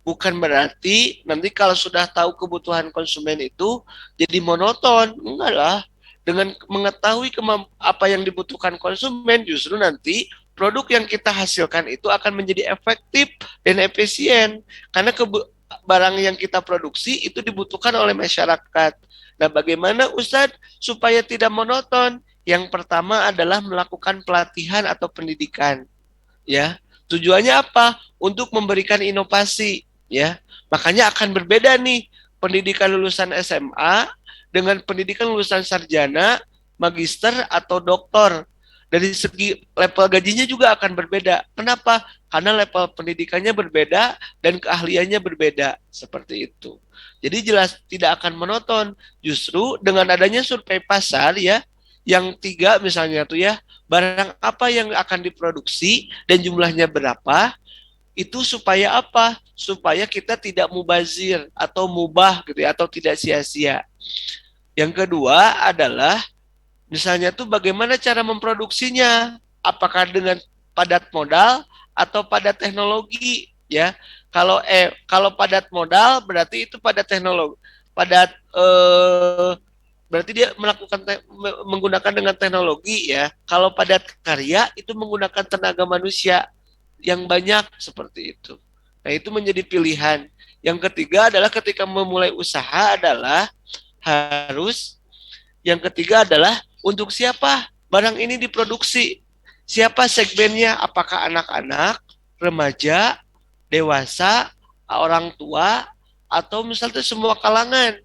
S1: Bukan berarti nanti kalau sudah tahu kebutuhan konsumen itu jadi monoton. Enggak lah. Dengan mengetahui apa yang dibutuhkan konsumen, justru nanti produk yang kita hasilkan itu akan menjadi efektif dan efisien. Karena barang yang kita produksi itu dibutuhkan oleh masyarakat. Nah, bagaimana Ustadz supaya tidak monoton? Yang pertama adalah melakukan pelatihan atau pendidikan. Ya, tujuannya apa? Untuk memberikan inovasi. Ya, makanya akan berbeda nih pendidikan lulusan SMA dengan pendidikan lulusan sarjana, magister atau doktor. Dari segi level gajinya juga akan berbeda. Kenapa? Karena level pendidikannya berbeda dan keahliannya berbeda. Seperti itu. Jadi jelas tidak akan monoton. Justru dengan adanya survei pasar ya, yang 3 misalnya tuh ya, barang apa yang akan diproduksi dan jumlahnya berapa, itu supaya apa? Supaya kita tidak mubazir atau mubah gitu ya, atau tidak sia-sia. Yang kedua adalah misalnya tuh bagaimana cara memproduksinya? Apakah dengan padat modal atau padat teknologi ya? Kalau padat modal berarti itu padat teknologi. Berarti dia menggunakan dengan teknologi ya. Kalau padat karya itu menggunakan tenaga manusia yang banyak seperti itu. Nah, itu menjadi pilihan. Yang ketiga adalah ketika memulai usaha adalah yang ketiga adalah untuk siapa barang ini diproduksi. Siapa segmennya? Apakah anak-anak, remaja, dewasa, orang tua, atau misalnya semua kalangan.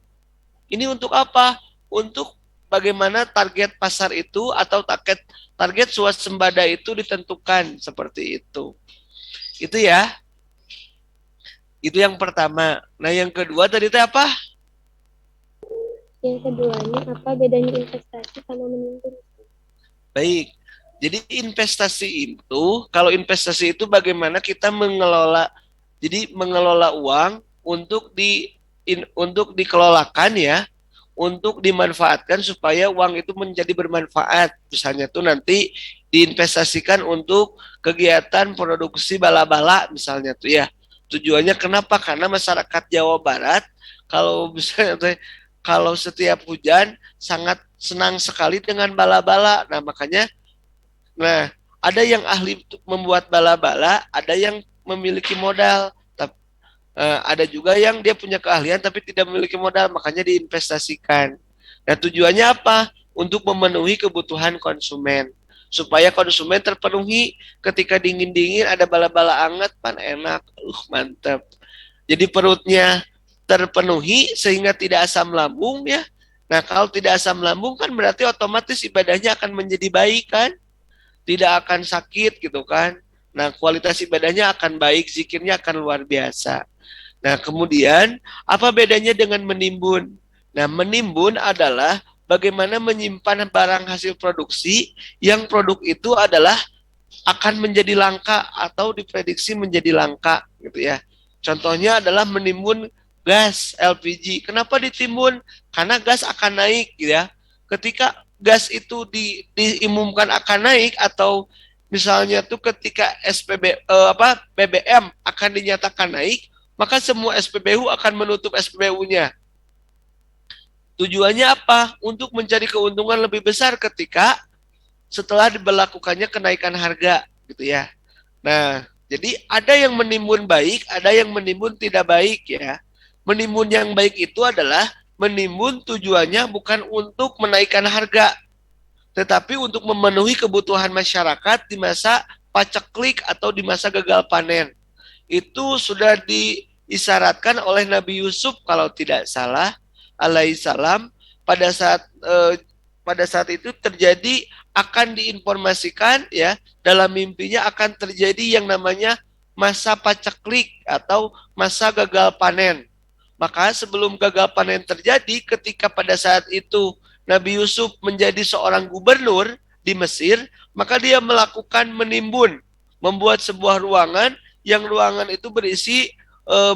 S1: Ini untuk apa? Untuk bagaimana target pasar itu atau target swasembada itu ditentukan seperti itu. Itu ya. Itu yang pertama. Nah, yang kedua tadi itu apa?
S4: Yang keduanya, apa bedanya investasi sama menimbun?
S1: Baik. Jadi investasi itu, kalau investasi itu bagaimana kita mengelola, jadi mengelola uang untuk dikelolakan ya, untuk dimanfaatkan supaya uang itu menjadi bermanfaat. Misalnya tuh nanti diinvestasikan untuk kegiatan produksi bala-bala misalnya tuh ya. Tujuannya kenapa? Karena masyarakat Jawa Barat kalau misalnya tuh, kalau setiap hujan sangat senang sekali dengan bala-bala. Nah, ada yang ahli membuat bala-bala, ada yang memiliki modal, ada juga yang dia punya keahlian tapi tidak memiliki modal, makanya diinvestasikan. Nah, tujuannya apa? Untuk memenuhi kebutuhan konsumen. Supaya konsumen terpenuhi ketika dingin-dingin ada bala-bala anget, pan enak, mantap. Jadi perutnya terpenuhi sehingga tidak asam lambung ya. Nah, kalau tidak asam lambung kan berarti otomatis ibadahnya akan menjadi baik kan? Tidak akan sakit gitu kan. Nah, kualitas ibadahnya akan baik, zikirnya akan luar biasa. Nah, kemudian apa bedanya dengan menimbun? Nah, menimbun adalah bagaimana menyimpan barang hasil produksi yang produk itu adalah akan menjadi langka atau diprediksi menjadi langka gitu ya. Contohnya adalah menimbun gas LPG. Kenapa ditimbun? Karena gas akan naik gitu ya. Ketika gas itu diumumkan akan naik, atau misalnya tuh ketika BBM akan dinyatakan naik, maka semua SPBU akan menutup SPBU-nya. Tujuannya apa? Untuk mencari keuntungan lebih besar ketika setelah diberlakukannya kenaikan harga, gitu ya. Nah, jadi ada yang menimbun baik, ada yang menimbun tidak baik ya. Menimbun yang baik itu adalah menimbun tujuannya bukan untuk menaikkan harga, tetapi untuk memenuhi kebutuhan masyarakat di masa paceklik atau di masa gagal panen. Itu sudah diisyaratkan oleh Nabi Yusuf kalau tidak salah, alaihissalam, pada saat itu terjadi, akan diinformasikan ya, dalam mimpinya akan terjadi yang namanya masa paceklik atau masa gagal panen. Maka sebelum gagal panen terjadi, ketika pada saat itu Nabi Yusuf menjadi seorang gubernur di Mesir, maka dia melakukan menimbun, membuat sebuah ruangan, yang ruangan itu berisi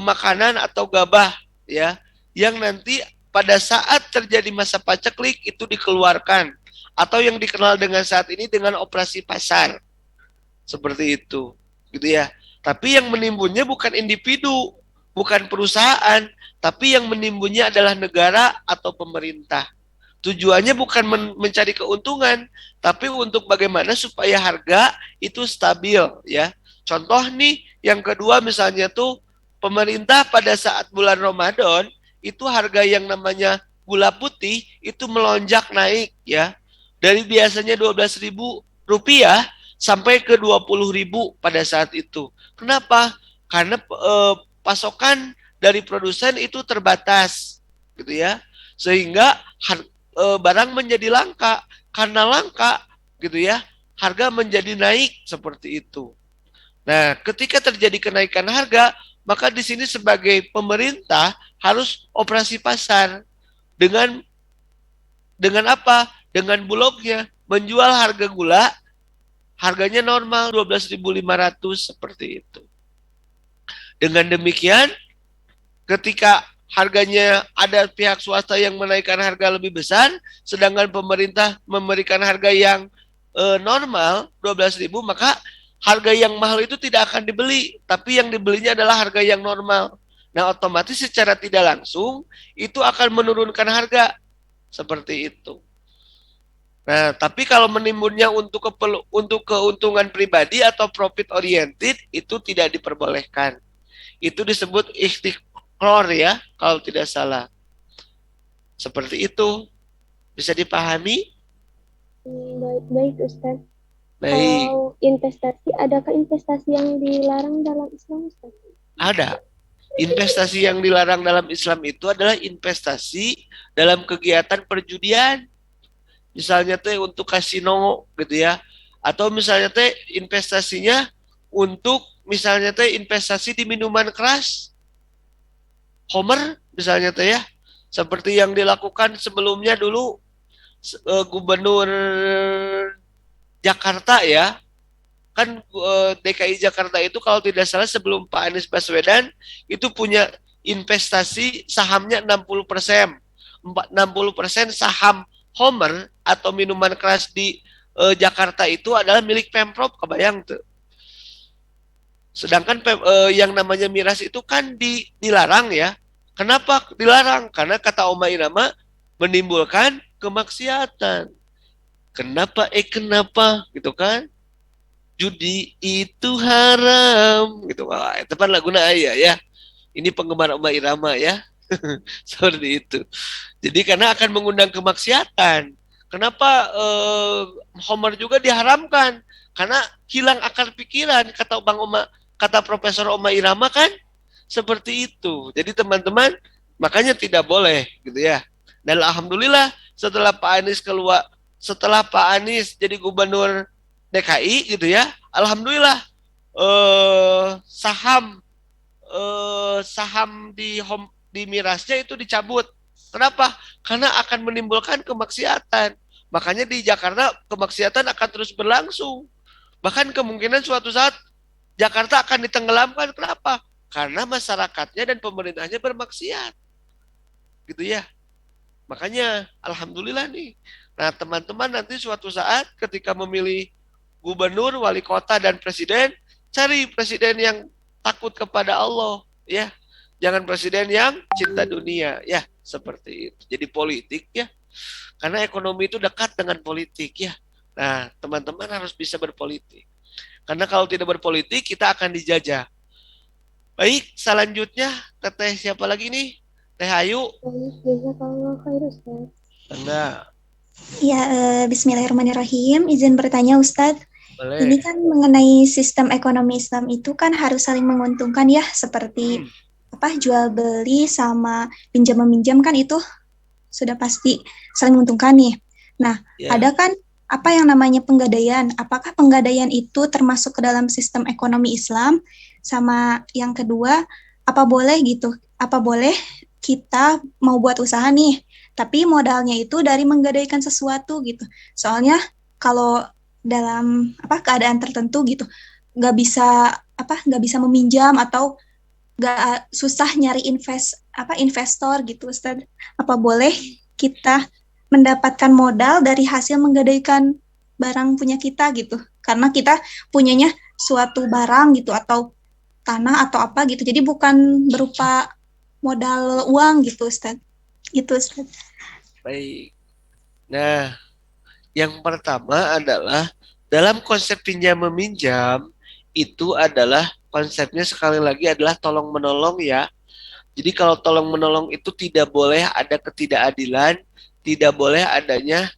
S1: makanan atau gabah ya, yang nanti pada saat terjadi masa paceklik itu dikeluarkan, atau yang dikenal dengan saat ini dengan operasi pasar. Seperti itu, gitu ya. Tapi yang menimbunnya bukan individu, bukan perusahaan, tapi yang menimbunnya adalah negara atau pemerintah. Tujuannya bukan mencari keuntungan, tapi untuk bagaimana supaya harga itu stabil ya. Contoh nih, yang kedua misalnya tuh, pemerintah pada saat bulan Ramadan itu harga yang namanya gula putih itu melonjak naik ya. Dari biasanya Rp12.000 sampai ke Rp20.000 pada saat itu. Kenapa? Karena pasokan dari produsen itu terbatas, gitu ya, sehingga barang menjadi langka. Karena langka, gitu ya, harga menjadi naik seperti itu. Nah, ketika terjadi kenaikan harga, maka di sini sebagai pemerintah harus operasi pasar dengan apa? Dengan bulognya, menjual harga gula, harganya normal 12.500 seperti itu. Dengan demikian, ketika harganya ada pihak swasta yang menaikkan harga lebih besar, sedangkan pemerintah memberikan harga yang normal 12.000, maka harga yang mahal itu tidak akan dibeli, tapi yang dibelinya adalah harga yang normal. Nah, otomatis secara tidak langsung itu akan menurunkan harga seperti itu. Nah, tapi kalau menimbunnya untuk keuntungan pribadi atau profit oriented itu tidak diperbolehkan. Itu disebut ikhtiqor ya, kalau tidak salah. Seperti itu. Bisa dipahami?
S4: Baik Ustaz.
S1: Baik.
S4: Kalau investasi, adakah investasi yang dilarang dalam Islam, Ustaz?
S1: Ada. Investasi yang dilarang dalam Islam itu adalah investasi dalam kegiatan perjudian. Misalnya teh untuk kasino gitu ya, atau misalnya teh investasinya untuk misalnya teh investasi di minuman keras, Homer misalnya teh ya, seperti yang dilakukan sebelumnya dulu Gubernur Jakarta ya, kan DKI Jakarta itu kalau tidak salah sebelum Pak Anies Baswedan itu punya investasi sahamnya 60%, 60% saham Homer atau minuman keras di Jakarta itu adalah milik Pemprov, kebayang tuh. Sedangkan yang namanya miras itu kan dilarang ya. Kenapa dilarang? Karena kata Oma Irama menimbulkan kemaksiatan. Kenapa? Kenapa? Gitu kan? Judi itu haram. Gitu. Wah, itu kan laguna ayah ya. Ini penggemar Oma Irama ya. Seperti itu. Jadi karena akan mengundang kemaksiatan. Kenapa Homer juga diharamkan? Karena hilang akal pikiran, kata Profesor Oma Irama kan seperti itu. Jadi teman-teman, makanya tidak boleh gitu ya. Dan alhamdulillah setelah Pak Anies jadi gubernur DKI gitu ya, alhamdulillah saham di mirasnya itu dicabut. Kenapa? Karena akan menimbulkan kemaksiatan. Makanya di Jakarta kemaksiatan akan terus berlangsung. Bahkan kemungkinan suatu saat Jakarta akan ditenggelamkan. Kenapa? Karena masyarakatnya dan pemerintahnya bermaksiat. Gitu ya. Makanya alhamdulillah nih, Nah, teman-teman nanti suatu saat ketika memilih gubernur, wali kota, dan presiden, cari presiden yang takut kepada Allah, ya. Jangan presiden yang cinta dunia, ya, seperti itu. Jadi politik, ya. Karena ekonomi itu dekat dengan politik, ya. Nah, teman-teman harus bisa berpolitik. Karena kalau tidak berpolitik, kita akan dijajah. Baik, selanjutnya, Teteh siapa lagi nih? Teh Ayu?
S4: Jazakallah khair Ustaz.
S1: Enggak,
S8: Ya, Bismillahirrahmanirrahim. Izin bertanya, Ustadz. Ini
S1: boleh.
S8: kan mengenai sistem ekonomi Islam itu kan harus saling menguntungkan ya, seperti jual beli sama pinjam meminjam kan itu sudah pasti saling menguntungkan nih. Nah,
S1: Ya.
S8: ada kan apa yang namanya penggadaian? Apakah penggadaian itu termasuk ke dalam sistem ekonomi Islam? Sama yang kedua, apa boleh kita mau buat usaha nih, tapi modalnya itu dari menggadaikan sesuatu gitu. Soalnya kalau dalam keadaan tertentu gitu, nggak bisa meminjam atau nggak susah nyari investor gitu, Ustaz. Apa boleh kita mendapatkan modal dari hasil menggadaikan barang punya kita gitu? Karena kita punyanya suatu barang gitu atau tanah atau apa gitu. Jadi bukan berupa modal uang gitu, Ustaz. Itu, Ustaz.
S1: Baik. Nah, yang pertama adalah dalam konsep pinjam meminjam itu adalah konsepnya sekali lagi adalah tolong menolong, ya. Jadi kalau tolong menolong itu tidak boleh ada ketidakadilan, tidak boleh adanya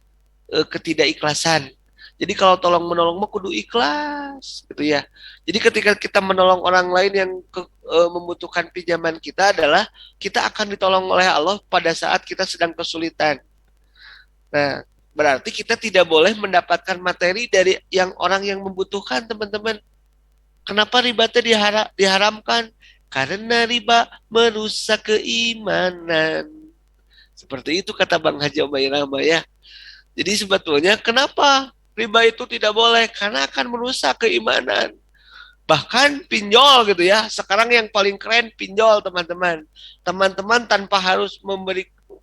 S1: ketidakikhlasan. Jadi kalau tolong menolong mah kudu ikhlas gitu ya. Jadi ketika kita menolong orang lain yang membutuhkan pinjaman kita adalah kita akan ditolong oleh Allah pada saat kita sedang kesulitan. Nah, berarti kita tidak boleh mendapatkan materi dari orang yang membutuhkan, teman-teman. Kenapa riba itu diharamkan? Karena riba merusak keimanan. Seperti itu kata Bang Haji Umairama, ya. Jadi sebetulnya kenapa riba itu tidak boleh? Karena akan merusak keimanan. Bahkan pinjol gitu ya. Sekarang yang paling keren pinjol, teman-teman. Teman-teman tanpa harus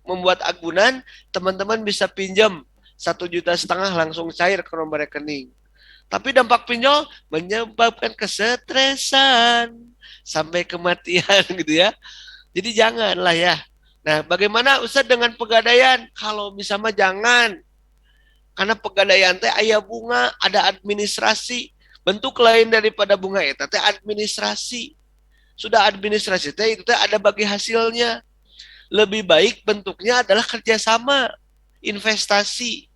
S1: membuat agunan, teman-teman bisa pinjam 1,5 juta langsung cair ke nomor rekening. Tapi dampak pinjol menyebabkan kesetresan sampai kematian gitu ya. Jadi janganlah ya. Nah, bagaimana Ustaz dengan pegadaian? Kalau bisa mah jangan. Karena pegadaian teh aya bunga, ada administrasi. Bentuk lain daripada bunga eta teh administrasi. Sudah administrasi teh itu teh ada bagi hasilnya. Lebih baik bentuknya adalah kerjasama, investasi.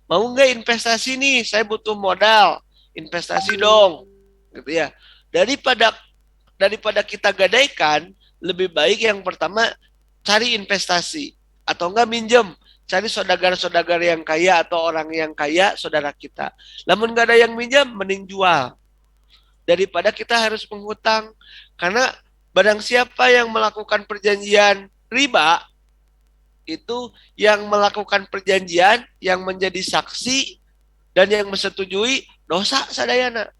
S1: Mau nggak investasi nih? Saya butuh modal, investasi dong, gitu ya. Daripada kita gadaikan, lebih baik yang pertama cari investasi atau enggak minjem, cari saudagar-saudagar yang kaya atau orang yang kaya, saudara kita. Namun nggak ada yang minjem, mending jual daripada kita harus menghutang. Karena barang siapa yang melakukan perjanjian riba itu yang melakukan perjanjian, yang menjadi saksi dan yang menyetujui dosa sadayana.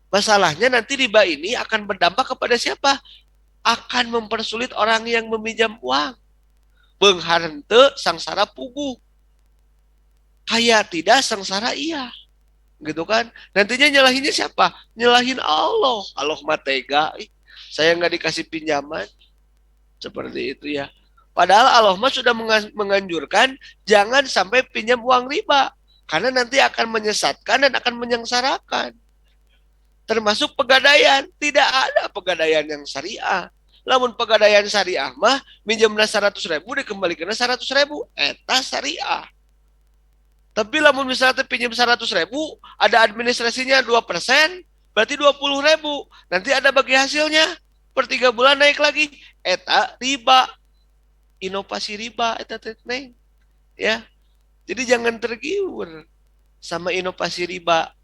S1: Masalahnya nanti riba ini akan berdampak kepada siapa? Akan mempersulit orang yang meminjam uang. Beunghar henteu sangsara puguh. Kaya tidak sangsara iya. Gitu kan? Nantinya nyalahinnya siapa? Nyalahin Allah. Allah mah tega. Saya nggak dikasih pinjaman. Seperti itu ya. Padahal Allah mah sudah menganjurkan jangan sampai pinjam uang riba. Karena nanti akan menyesatkan dan akan menyengsarakan. Termasuk pegadaian. Tidak ada pegadaian yang syariah. Namun pegadaian syariah mah minjamna 100.000 dikembalikan 100.000. Eta syariah. Tapi lamun misalnya pinjam 100.000 ada administrasinya 2%, berarti 20.000. Nanti ada bagi hasilnya. Per 3 bulan naik lagi. Eta riba. Inovasi riba. Eta neng. Ya. Jadi jangan tergiur sama inovasi riba.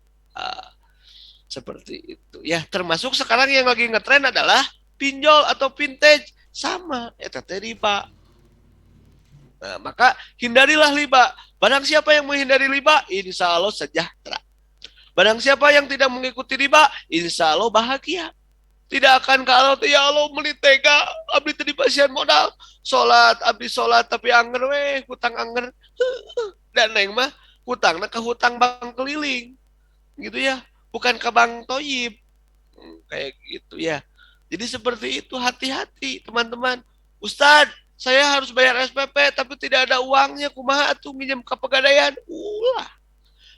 S1: Seperti itu ya. Termasuk sekarang yang lagi ngetren adalah pinjol atau vintage, sama eta teh riba. Nah, maka hindarilah riba. Barang siapa yang menghindari riba, insya Allah sejahtera. Barang siapa yang tidak mengikuti riba, insya Allah bahagia. Tidak akan kalau ya Allah meli tega abdi tadi basian modal. Sholat, abdi sholat tapi anger weh, hutang anger. Dan neng mah hutangna ke hutang bank keliling. Gitu ya, bukan ke bank toyib. Kayak gitu ya. Jadi seperti itu, hati-hati teman-teman. Ustadz, saya harus bayar SPP tapi tidak ada uangnya. Kumaha atuh minjem ke Pegadaian? Ulah.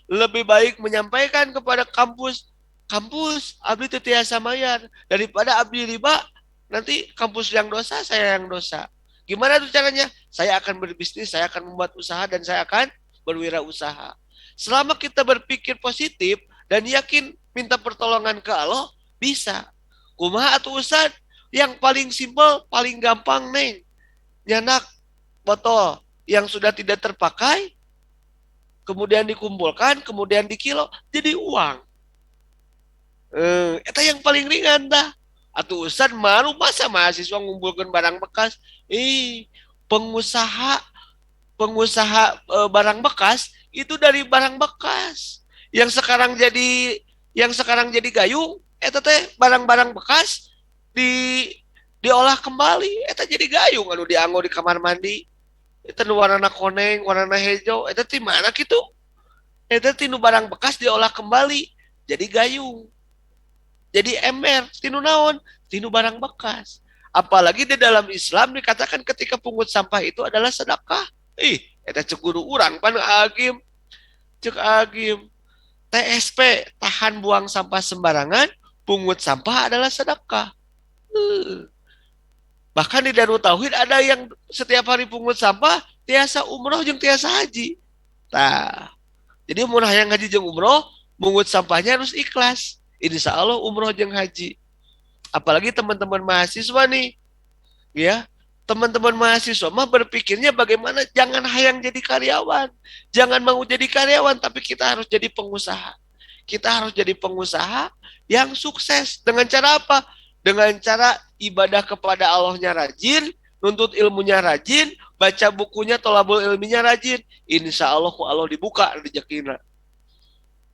S1: Lebih baik menyampaikan kepada kampus, kampus abdi teu tiasa mayar daripada abdi riba, nanti kampus yang dosa, saya yang dosa. Gimana tuh caranya? Saya akan berbisnis, saya akan membuat usaha dan saya akan berwirausaha. Selama kita berpikir positif dan yakin minta pertolongan ke Allah, bisa. Kumaha atuh Ustaz? Yang paling simpel, paling gampang neng. Nyanak botol yang sudah tidak terpakai, kemudian dikumpulkan, kemudian dikilo, jadi uang. Itu yang paling ringan dah. Atuh Ustaz malu masa mahasiswa ngumpulkan barang bekas. Pengusaha barang bekas itu dari barang bekas. Yang sekarang jadi gayung, eta teh barang-barang bekas diolah kembali, eta jadi gayung anu dianggo di kamar mandi. Eta nu warna koneng, warna hijau, eta ti mana kitu? Eta ti nu barang bekas diolah kembali jadi gayung. Jadi ember, tinu naon? Tinu barang bekas. Apalagi di dalam Islam dikatakan ketika pungut sampah itu adalah sedekah. Eta cek guru urang pan agim. Cek agim. TSP, tahan buang sampah sembarangan, pungut sampah adalah sedekah. Bahkan di Darul Tauhid ada yang setiap hari pungut sampah, tiasa umroh jeung tiasa haji. Nah, jadi umroh yang haji jeung umroh, pungut sampahnya harus ikhlas. Insya Allah umroh jeung haji. Apalagi teman-teman mahasiswa nih, ya, teman-teman mahasiswa mah berpikirnya bagaimana jangan hayang jadi karyawan, jangan mau jadi karyawan, tapi kita harus jadi pengusaha. Kita harus jadi pengusaha yang sukses. Dengan cara apa? Dengan cara ibadah kepada Allahnya rajin, nuntut ilmunya rajin, baca bukunya tolabul ilminya rajin. Insya Allah ku Allah dibuka rezekina.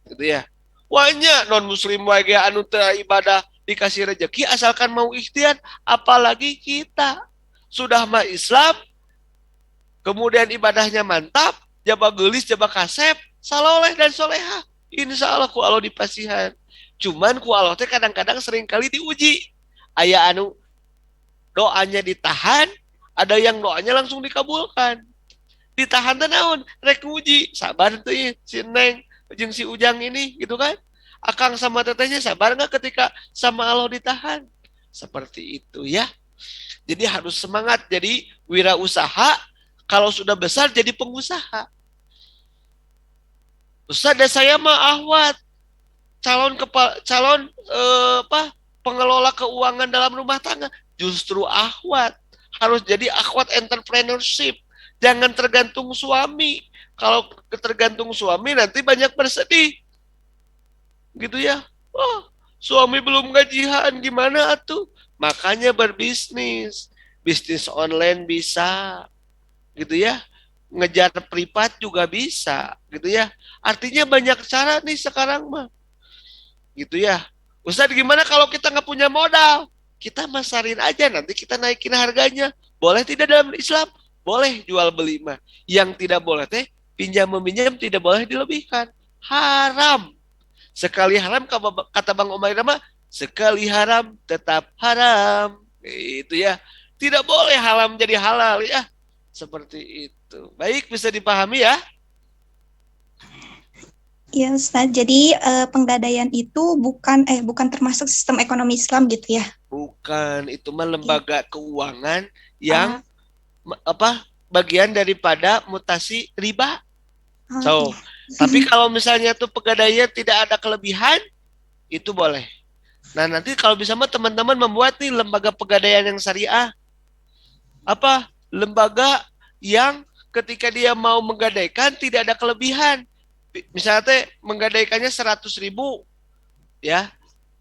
S1: Gitu ya. Wanya non muslim wae anu teu ibadah dikasih rezeki asalkan mau ikhtiar, apalagi kita sudah mah Islam, kemudian ibadahnya mantap, jaba geulis, jaba kasep, saloleh dan soleha. Insya Allah ku Allah dipasihan. Cuman ku Allah teh kadang-kadang sering kali diuji. Aya anu doanya ditahan, ada yang doanya langsung dikabulkan. Ditahan teh naon? Rek nguji, sabar teh si Neng jeung si Ujang ini gitu kan. Akang sama tetehnya sabar enggak ketika sama Allah ditahan? Seperti itu ya. Jadi harus semangat jadi wirausaha, kalau sudah besar jadi pengusaha. Ustaz, saya mah ahwat calon pengelola keuangan dalam rumah tangga. Justru ahwat harus jadi akhwat entrepreneurship. Jangan tergantung suami. Kalau tergantung suami nanti banyak bersedih. Gitu ya. Oh, suami belum gajian gimana atuh? Makanya berbisnis. Bisnis online bisa. Gitu ya. Ngejar privat juga bisa. Gitu ya. Artinya banyak cara nih sekarang mah. Gitu ya. Ustaz, gimana kalau kita nggak punya modal? Kita masarin aja, nanti kita naikin harganya. Boleh tidak dalam Islam? Boleh jual beli mah. Yang tidak boleh teh, pinjam meminjam tidak boleh dilebihkan. Haram. Sekali haram, kata Bang Omar Irama, sekali haram tetap haram. Itu ya. Tidak boleh haram jadi halal ya. Seperti itu. Baik, bisa dipahami ya?
S8: Ya Ustaz, jadi penggadaian itu bukan termasuk sistem ekonomi Islam gitu ya?
S1: Bukan, itu mah lembaga keuangan yang bagian daripada mutasi riba. So, tapi kalau misalnya tuh pegadaian tidak ada kelebihan, itu boleh. Nah, nanti kalau bisa mah teman-teman membuat nih lembaga pegadaian yang syariah. Lembaga yang ketika dia mau menggadaikan tidak ada kelebihan. Misalnya menggadaikannya 100.000 ya.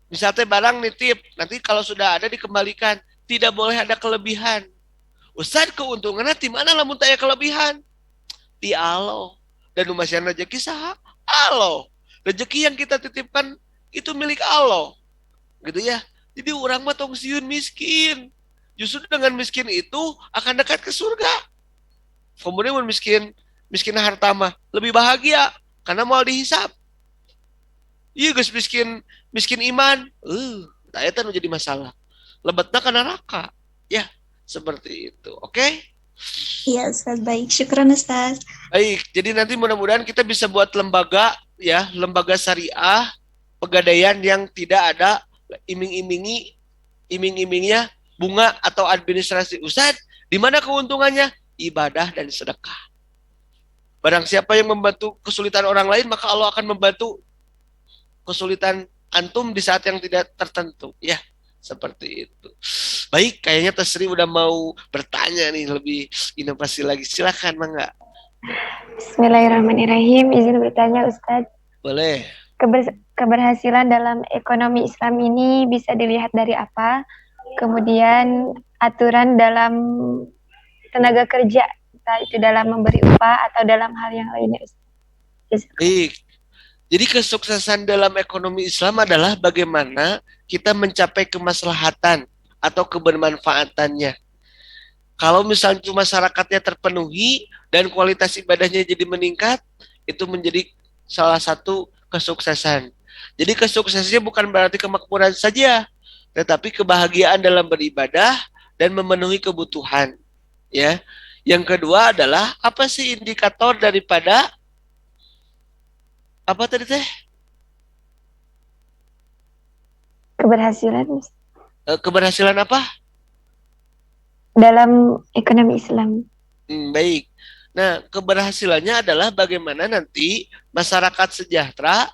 S1: Misalnya barang nitip, nanti kalau sudah ada dikembalikan, tidak boleh ada kelebihan. Ustaz, keuntungannya di mana lamun teu aya kelebihan? Di Allah. Dan lumayan rezeki saha? Allah. Rezeki yang kita titipkan itu milik Allah. Gitu ya. Jadi orang mah tong sieun miskin. Justru dengan miskin itu akan dekat ke surga. Kemudian miskin harta mah lebih bahagia karena mau dihisap. Iya guys, miskin iman, itu jadi masalah. Lebetna ke neraka. Ya, seperti itu. Oke?
S8: Iya, Ustaz. Baik. Syukran, Ustaz.
S1: Baik, jadi nanti mudah-mudahan kita bisa buat lembaga ya, lembaga syariah pegadaian yang tidak ada iming-imingnya bunga atau administrasi. Ustaz, di mana keuntungannya? Ibadah dan sedekah. Barang siapa yang membantu kesulitan orang lain, maka Allah akan membantu kesulitan antum di saat yang tidak tertentu. Ya, seperti itu. Baik, kayaknya Tasri udah mau bertanya nih, lebih inovasi lagi. Silakan, Mangga.
S9: Bismillahirrahmanirrahim. Izin bertanya, Ustadz.
S1: Boleh.
S9: Keberhasilan dalam ekonomi Islam ini bisa dilihat dari apa? Kemudian aturan dalam tenaga kerja, entah itu dalam memberi upah atau dalam hal yang lainnya, Ustadz.
S1: Baik. Jadi kesuksesan dalam ekonomi Islam adalah bagaimana kita mencapai kemaslahatan atau kebermanfaatannya. Kalau misalnya masyarakatnya terpenuhi dan kualitas ibadahnya jadi meningkat, itu menjadi salah satu kesuksesan. Jadi kesuksesannya bukan berarti kemakmuran saja, tetapi kebahagiaan dalam beribadah dan memenuhi kebutuhan. Ya. Yang kedua adalah apa sih indikator daripada apa tadi teh?
S9: Keberhasilan
S1: Keberhasilan apa?
S9: dalam ekonomi Islam.
S1: Baik. Nah, keberhasilannya adalah bagaimana nanti masyarakat sejahtera,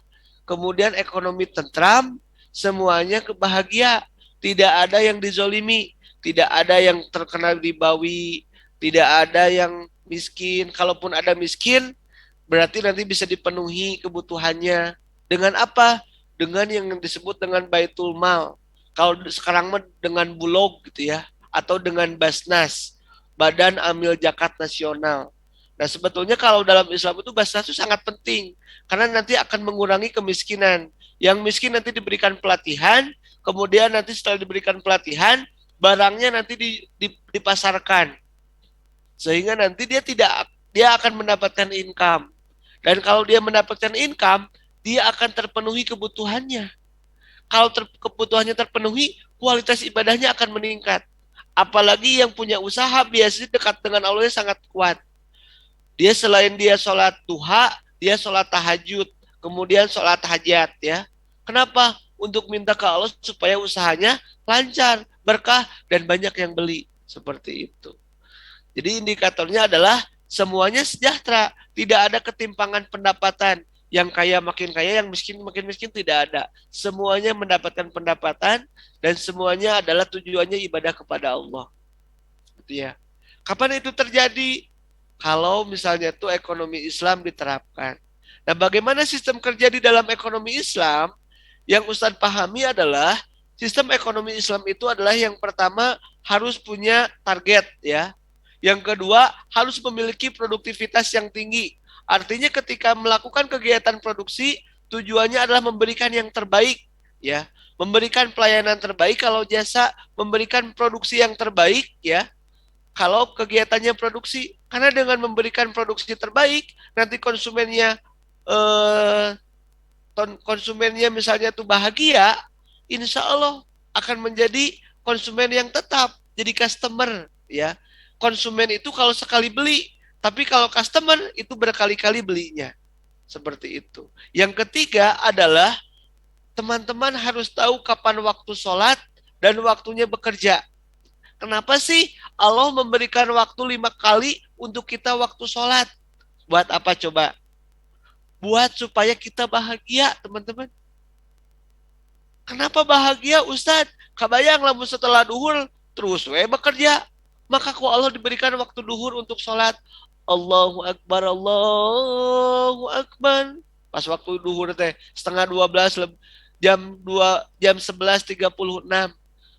S1: kemudian ekonomi tentram, semuanya kebahagia. Tidak ada yang dizolimi, tidak ada yang terkena ribawi, tidak ada yang miskin. Kalaupun ada miskin, berarti nanti bisa dipenuhi kebutuhannya. Dengan apa? Dengan yang disebut dengan baitul mal. Kalau sekarang dengan bulog gitu ya, atau dengan Basnas, Badan Amil Zakat Nasional. Nah, sebetulnya kalau dalam Islam itu Basnas itu sangat penting, karena nanti akan mengurangi kemiskinan. Yang miskin nanti diberikan pelatihan, kemudian nanti setelah diberikan pelatihan, barangnya nanti dipasarkan. Sehingga nanti dia akan mendapatkan income. Dan kalau dia mendapatkan income, dia akan terpenuhi kebutuhannya. Kalau kebutuhannya terpenuhi, kualitas ibadahnya akan meningkat. Apalagi yang punya usaha biasanya dekat dengan Allah sangat kuat. Dia selain dia sholat duha, dia sholat tahajud, kemudian sholat hajat ya. Kenapa? Untuk minta ke Allah supaya usahanya lancar, berkah, dan banyak yang beli. Seperti itu. Jadi indikatornya adalah semuanya sejahtera, tidak ada ketimpangan pendapatan. Yang kaya makin kaya, yang miskin makin miskin, tidak ada. Semuanya mendapatkan pendapatan dan semuanya adalah tujuannya ibadah kepada Allah. Gitu ya. Kapan itu terjadi? Kalau misalnya tuh ekonomi Islam diterapkan. Nah, bagaimana sistem kerja di dalam ekonomi Islam? Yang Ustadz pahami adalah sistem ekonomi Islam itu adalah yang pertama harus punya target ya. Yang kedua harus memiliki produktivitas yang tinggi. Artinya ketika melakukan kegiatan produksi, tujuannya adalah memberikan yang terbaik, ya, memberikan pelayanan terbaik kalau jasa, memberikan produksi yang terbaik, ya. Kalau kegiatannya produksi, karena dengan memberikan produksi terbaik, nanti konsumennya misalnya tuh bahagia, insya Allah akan menjadi konsumen yang tetap, jadi customer, ya. Konsumen itu kalau sekali beli. Tapi kalau customer itu berkali-kali belinya. Seperti itu. Yang ketiga adalah teman-teman harus tahu kapan waktu sholat dan waktunya bekerja. Kenapa sih Allah memberikan waktu 5 kali untuk kita waktu sholat? Buat apa coba? Buat supaya kita bahagia, teman-teman. Kenapa bahagia, Ustadz? Kabayang lamun setelah duhur terus bekerja. Maka kok Allah diberikan waktu duhur untuk sholat. Allahu Akbar, Allahu Akbar. Pas waktu duhur teh setengah 12 jam 11.36.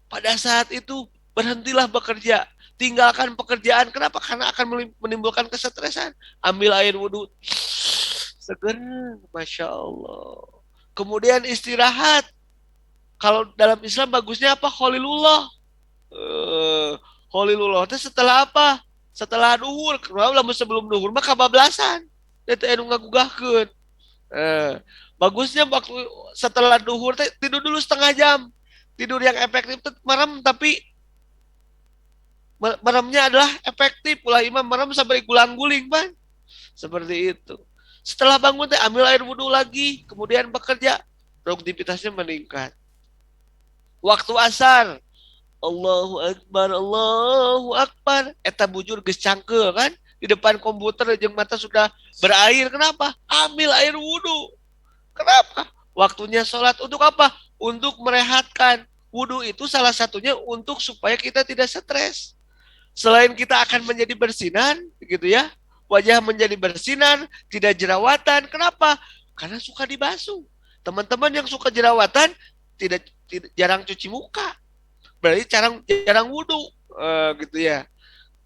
S1: Pada saat itu berhentilah bekerja, tinggalkan pekerjaan. Kenapa? Karena akan menimbulkan kesetresan. Ambil air wudhu, seger, masya Allah. Kemudian istirahat. Kalau dalam Islam bagusnya apa? Khalilullah. Holilullah teh setelah apa? Setelah duhur. Kalau lamun sebelum duhur mah kabablasan. Eta anu ngagugahkeun. Bagusnya waktu setelah duhur teh tidur dulu setengah jam. Tidur yang efektif teh merem, tapi meremnya adalah efektif. Ulah imam merem sampai gulang-guling, Pan. Seperti itu. Setelah bangun teh ambil air wudhu lagi, kemudian bekerja, produktivitasnya meningkat. Waktu asar, Allahu Akbar, eta bujur geus cangkeul kan, di depan komputer jeung mata sudah berair. Kenapa? Ambil air wudhu. Kenapa? Waktunya sholat untuk apa? Untuk merehatkan. Wudhu itu salah satunya untuk supaya kita tidak stres. Selain kita akan menjadi bersinar, gitu ya, wajah menjadi bersinar, tidak jerawatan. Kenapa? Karena suka dibasuh. Teman-teman yang suka jerawatan tidak jarang cuci muka, berarti jarang wudhu, gitu ya.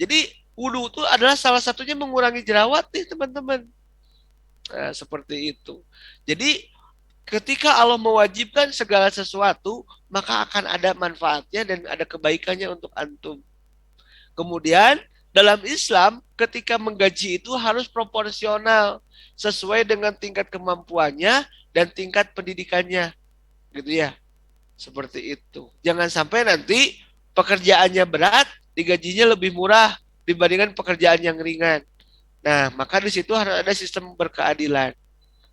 S1: Jadi wudhu itu adalah salah satunya mengurangi jerawat nih teman-teman. Seperti itu. Jadi ketika Allah mewajibkan segala sesuatu, maka akan ada manfaatnya dan ada kebaikannya untuk antum. Kemudian dalam Islam, ketika menggaji itu harus proporsional sesuai dengan tingkat kemampuannya dan tingkat pendidikannya, gitu ya. Seperti itu. Jangan sampai nanti pekerjaannya berat, digajinya lebih murah dibandingkan pekerjaan yang ringan. Nah, maka di situ harus ada sistem berkeadilan.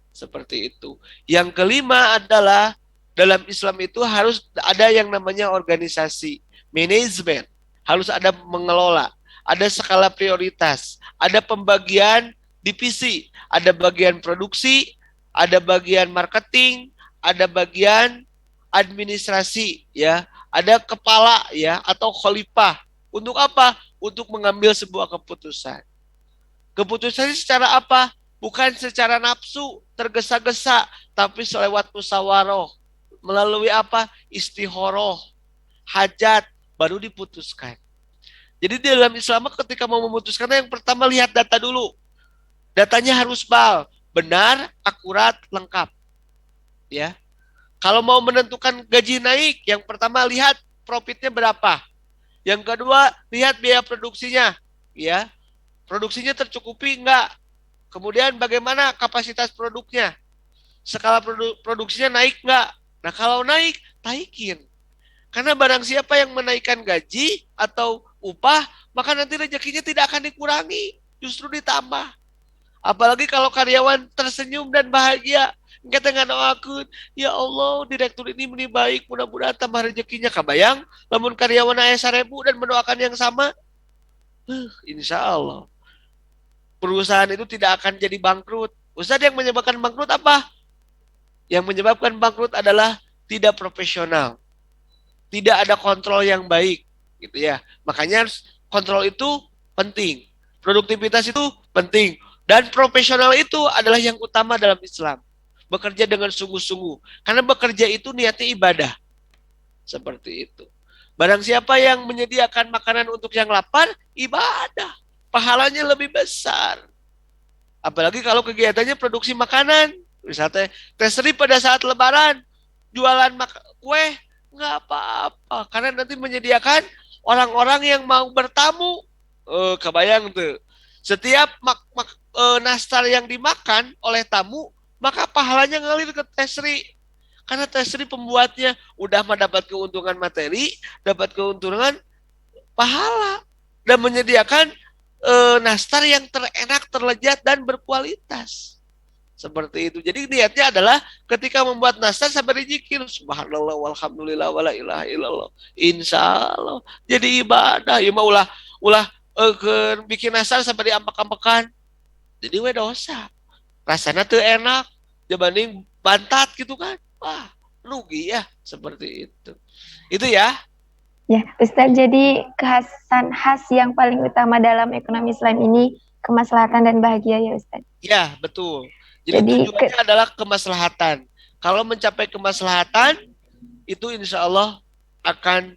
S1: Seperti itu. Yang kelima adalah dalam Islam itu harus ada yang namanya organisasi, manajemen. Harus ada mengelola, ada skala prioritas, ada pembagian divisi, ada bagian produksi, ada bagian marketing, ada bagian administrasi, ya, ada kepala, ya, atau khalifah. Untuk apa? Untuk mengambil sebuah keputusan. Keputusannya secara apa? Bukan secara nafsu, tergesa-gesa, tapi selewat musyawarah. Melalui apa? Istihoroh, hajat, baru diputuskan. Jadi di dalam Islam ketika mau memutuskan, yang pertama lihat data dulu. Datanya harus benar, akurat, lengkap. Ya. Kalau mau menentukan gaji naik, yang pertama lihat profitnya berapa. Yang kedua, lihat biaya produksinya, ya. Produksinya tercukupi enggak? Kemudian bagaimana kapasitas produknya? Skala produksinya naik enggak? Nah, kalau naik, naikin. Karena barang siapa yang menaikkan gaji atau upah, maka nanti rezekinya tidak akan dikurangi, justru ditambah. Apalagi kalau karyawan tersenyum dan bahagia. Kita nganoakeun, ya Allah, direktur ini baik, mudah-mudahan tambah rezekinya. Kabayang, lamun karyawan aya 1000 dan mendoakan yang sama, insya Allah perusahaan itu tidak akan jadi bangkrut. Ustaz, yang menyebabkan bangkrut apa? Yang menyebabkan bangkrut adalah tidak profesional, tidak ada kontrol yang baik, gitu ya. Makanya kontrol itu penting, produktivitas itu penting, dan profesional itu adalah yang utama dalam Islam. Bekerja dengan sungguh-sungguh. Karena bekerja itu niatnya ibadah. Seperti itu. Barang siapa yang menyediakan makanan untuk yang lapar, ibadah. Pahalanya lebih besar. Apalagi kalau kegiatannya produksi makanan. Misalnya testeri pada saat lebaran, jualan kue, nggak apa-apa. Karena nanti menyediakan orang-orang yang mau bertamu. Kebayang tuh. Setiap nastar yang dimakan oleh tamu, maka pahalanya ngalir ke testeri. Karena testeri pembuatnya udah mendapat keuntungan materi, dapat keuntungan pahala, dan menyediakan nastar yang terenak, terlezat, dan berkualitas. Seperti itu. Jadi niatnya adalah ketika membuat nastar sampai dizikir, subhanallah walhamdulillah wala ilaha illallah, insya Allah jadi ibadah. Ya mah ulah bikin nastar sampai diambek-ambekan, jadi we dosa. Rasanya tuh enak dibanding bantat gitu kan. Wah, rugi ya. Seperti itu ya.
S9: Ya, Ustadz, jadi kekhasan khas yang paling utama dalam ekonomi Islam ini kemaslahatan dan bahagia ya Ustadz.
S1: Ya, betul. Jadi tujuannya adalah kemaslahatan. Kalau mencapai kemaslahatan, itu insya Allah akan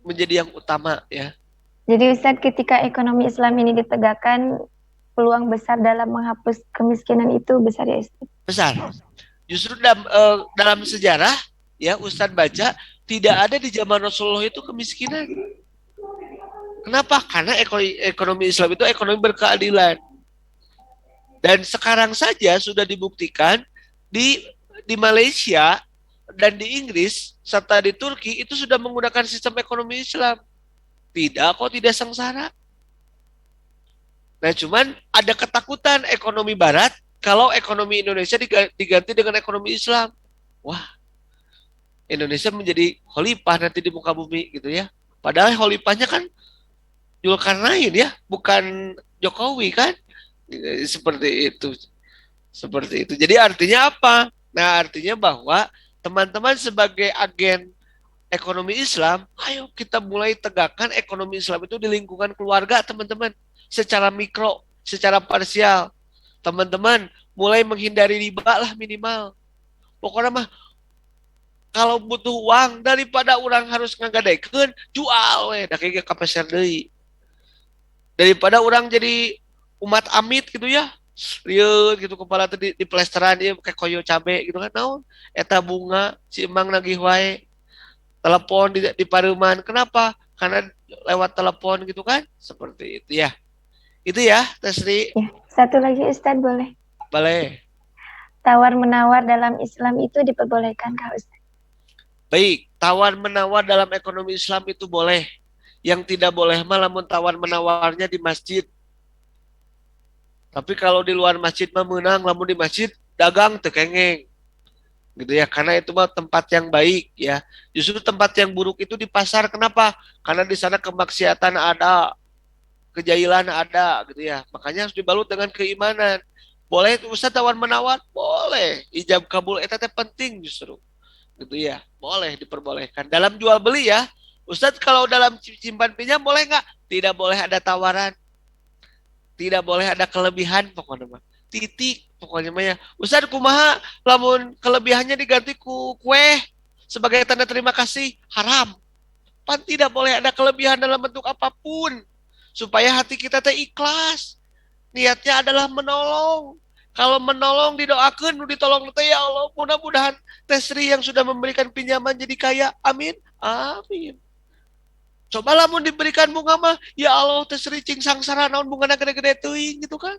S1: menjadi yang utama ya.
S9: Jadi Ustadz, ketika ekonomi Islam ini ditegakkan, peluang besar dalam menghapus kemiskinan itu besar ya Ustaz?
S1: Besar. Justru dalam sejarah ya Ustadz baca, tidak ada di zaman Rasulullah itu kemiskinan. Kenapa? Karena ekonomi Islam itu ekonomi berkeadilan. Dan sekarang saja sudah dibuktikan di Malaysia dan di Inggris serta di Turki itu sudah menggunakan sistem ekonomi Islam. Tidak kok, tidak sengsara. Nah, cuman ada ketakutan ekonomi Barat kalau ekonomi Indonesia diganti dengan ekonomi Islam. Wah, Indonesia menjadi khalifah nanti di muka bumi gitu ya. Padahal khalifahnya kan Zulkarnain ya, bukan Jokowi kan. Seperti itu. Seperti itu. Jadi artinya apa? Nah, artinya bahwa teman-teman sebagai agen ekonomi Islam, ayo kita mulai tegakkan ekonomi Islam itu di lingkungan keluarga, teman-teman. Secara mikro, secara parsial. Teman-teman mulai menghindari riba lah minimal. Pokoknya mah kalau butuh uang daripada orang harus ngagadekeun, jual we da kayak kapeser deui. Daripada orang jadi umat amit gitu ya. Lieu gitu kepala teh di plesteran ieu kayak koyo cabe gitu kan naon eta bunga si emang nagih wae. Telepon di pareuman. Kenapa? Karena lewat telepon gitu kan. Seperti itu ya. Itu ya, Tesri.
S9: Ya, satu lagi Ustadz boleh.
S1: Boleh.
S9: Tawar-menawar dalam Islam itu diperbolehkan kah Ustadz?
S1: Baik, tawar-menawar dalam ekonomi Islam itu boleh. Yang tidak boleh mah lamun tawar-menawarnya di masjid. Tapi kalau di luar masjid mah menang, lamun di masjid dagang teu kengeng. Gitu ya, karena itu mah tempat yang baik ya. Justru tempat yang buruk itu di pasar. Kenapa? Karena di sana kemaksiatan ada, kejahilan ada gitu ya. Makanya harus dibalut dengan keimanan. Boleh itu Ustaz tawar menawar? Boleh. Ijab kabul eta teh penting justru. Gitu ya. Boleh diperbolehkan. Dalam jual beli ya. Ustaz kalau dalam simpan pinjam boleh nggak? Tidak boleh ada tawaran. Tidak boleh ada kelebihan pokoknya mah. Titik pokoknya mah ya. Ustaz kumaha lamun kelebihannya diganti ku kue sebagai tanda terima kasih, haram. Pan tidak boleh ada kelebihan dalam bentuk apapun. Supaya hati kita teh ikhlas. Niatnya adalah menolong. Kalau menolong didoakan, ditolong teh ya Allah. Mudah-mudahan Tesri yang sudah memberikan pinjaman jadi kaya. Amin. Amin. Cobalah mau diberikan bunga mah, ya Allah Tesri cing sangsara naon bungana gede-gede teuing gitu kan.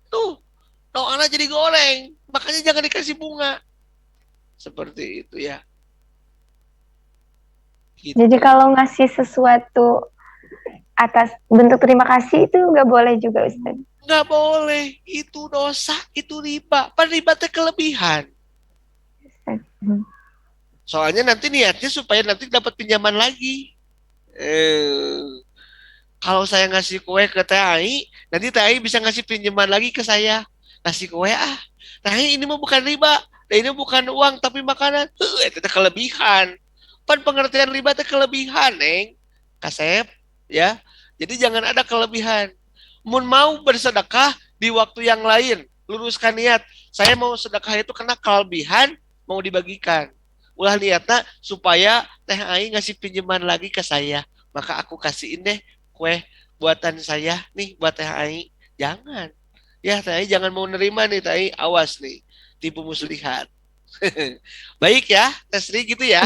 S1: Tuh, doana jadi goreng. Makanya jangan dikasih bunga. Seperti itu ya. Gitu.
S9: Jadi kalau ngasih sesuatu atas bentuk terima kasih itu nggak boleh juga Ustaz?
S1: Nggak boleh, itu dosa, itu riba. Pan riba teh kelebihan. Soalnya nanti niatnya supaya nanti dapat pinjaman lagi. Kalau saya ngasih kue ke Teh Ai, nanti Teh Ai bisa ngasih pinjaman lagi ke saya. Ngasih kue Teh Ai ini mah bukan riba, ini bukan uang tapi makanan. Itu kelebihan. Pan pengertian riba itu kelebihan, Neng. Kasep, ya. Jadi jangan ada kelebihan. Mun mau bersedekah di waktu yang lain, luruskan niat. Saya mau sedekah itu karena kelebihan mau dibagikan. Ulah niatnya supaya Teh Ai ngasih pinjaman lagi ke saya. Maka aku kasihin deh kue buatan saya nih buat Teh Ai. Jangan. Ya Teh Ai jangan mau nerima nih Teh Ai. Awas nih. Tipu muslihat. Baik ya, Tesri gitu ya.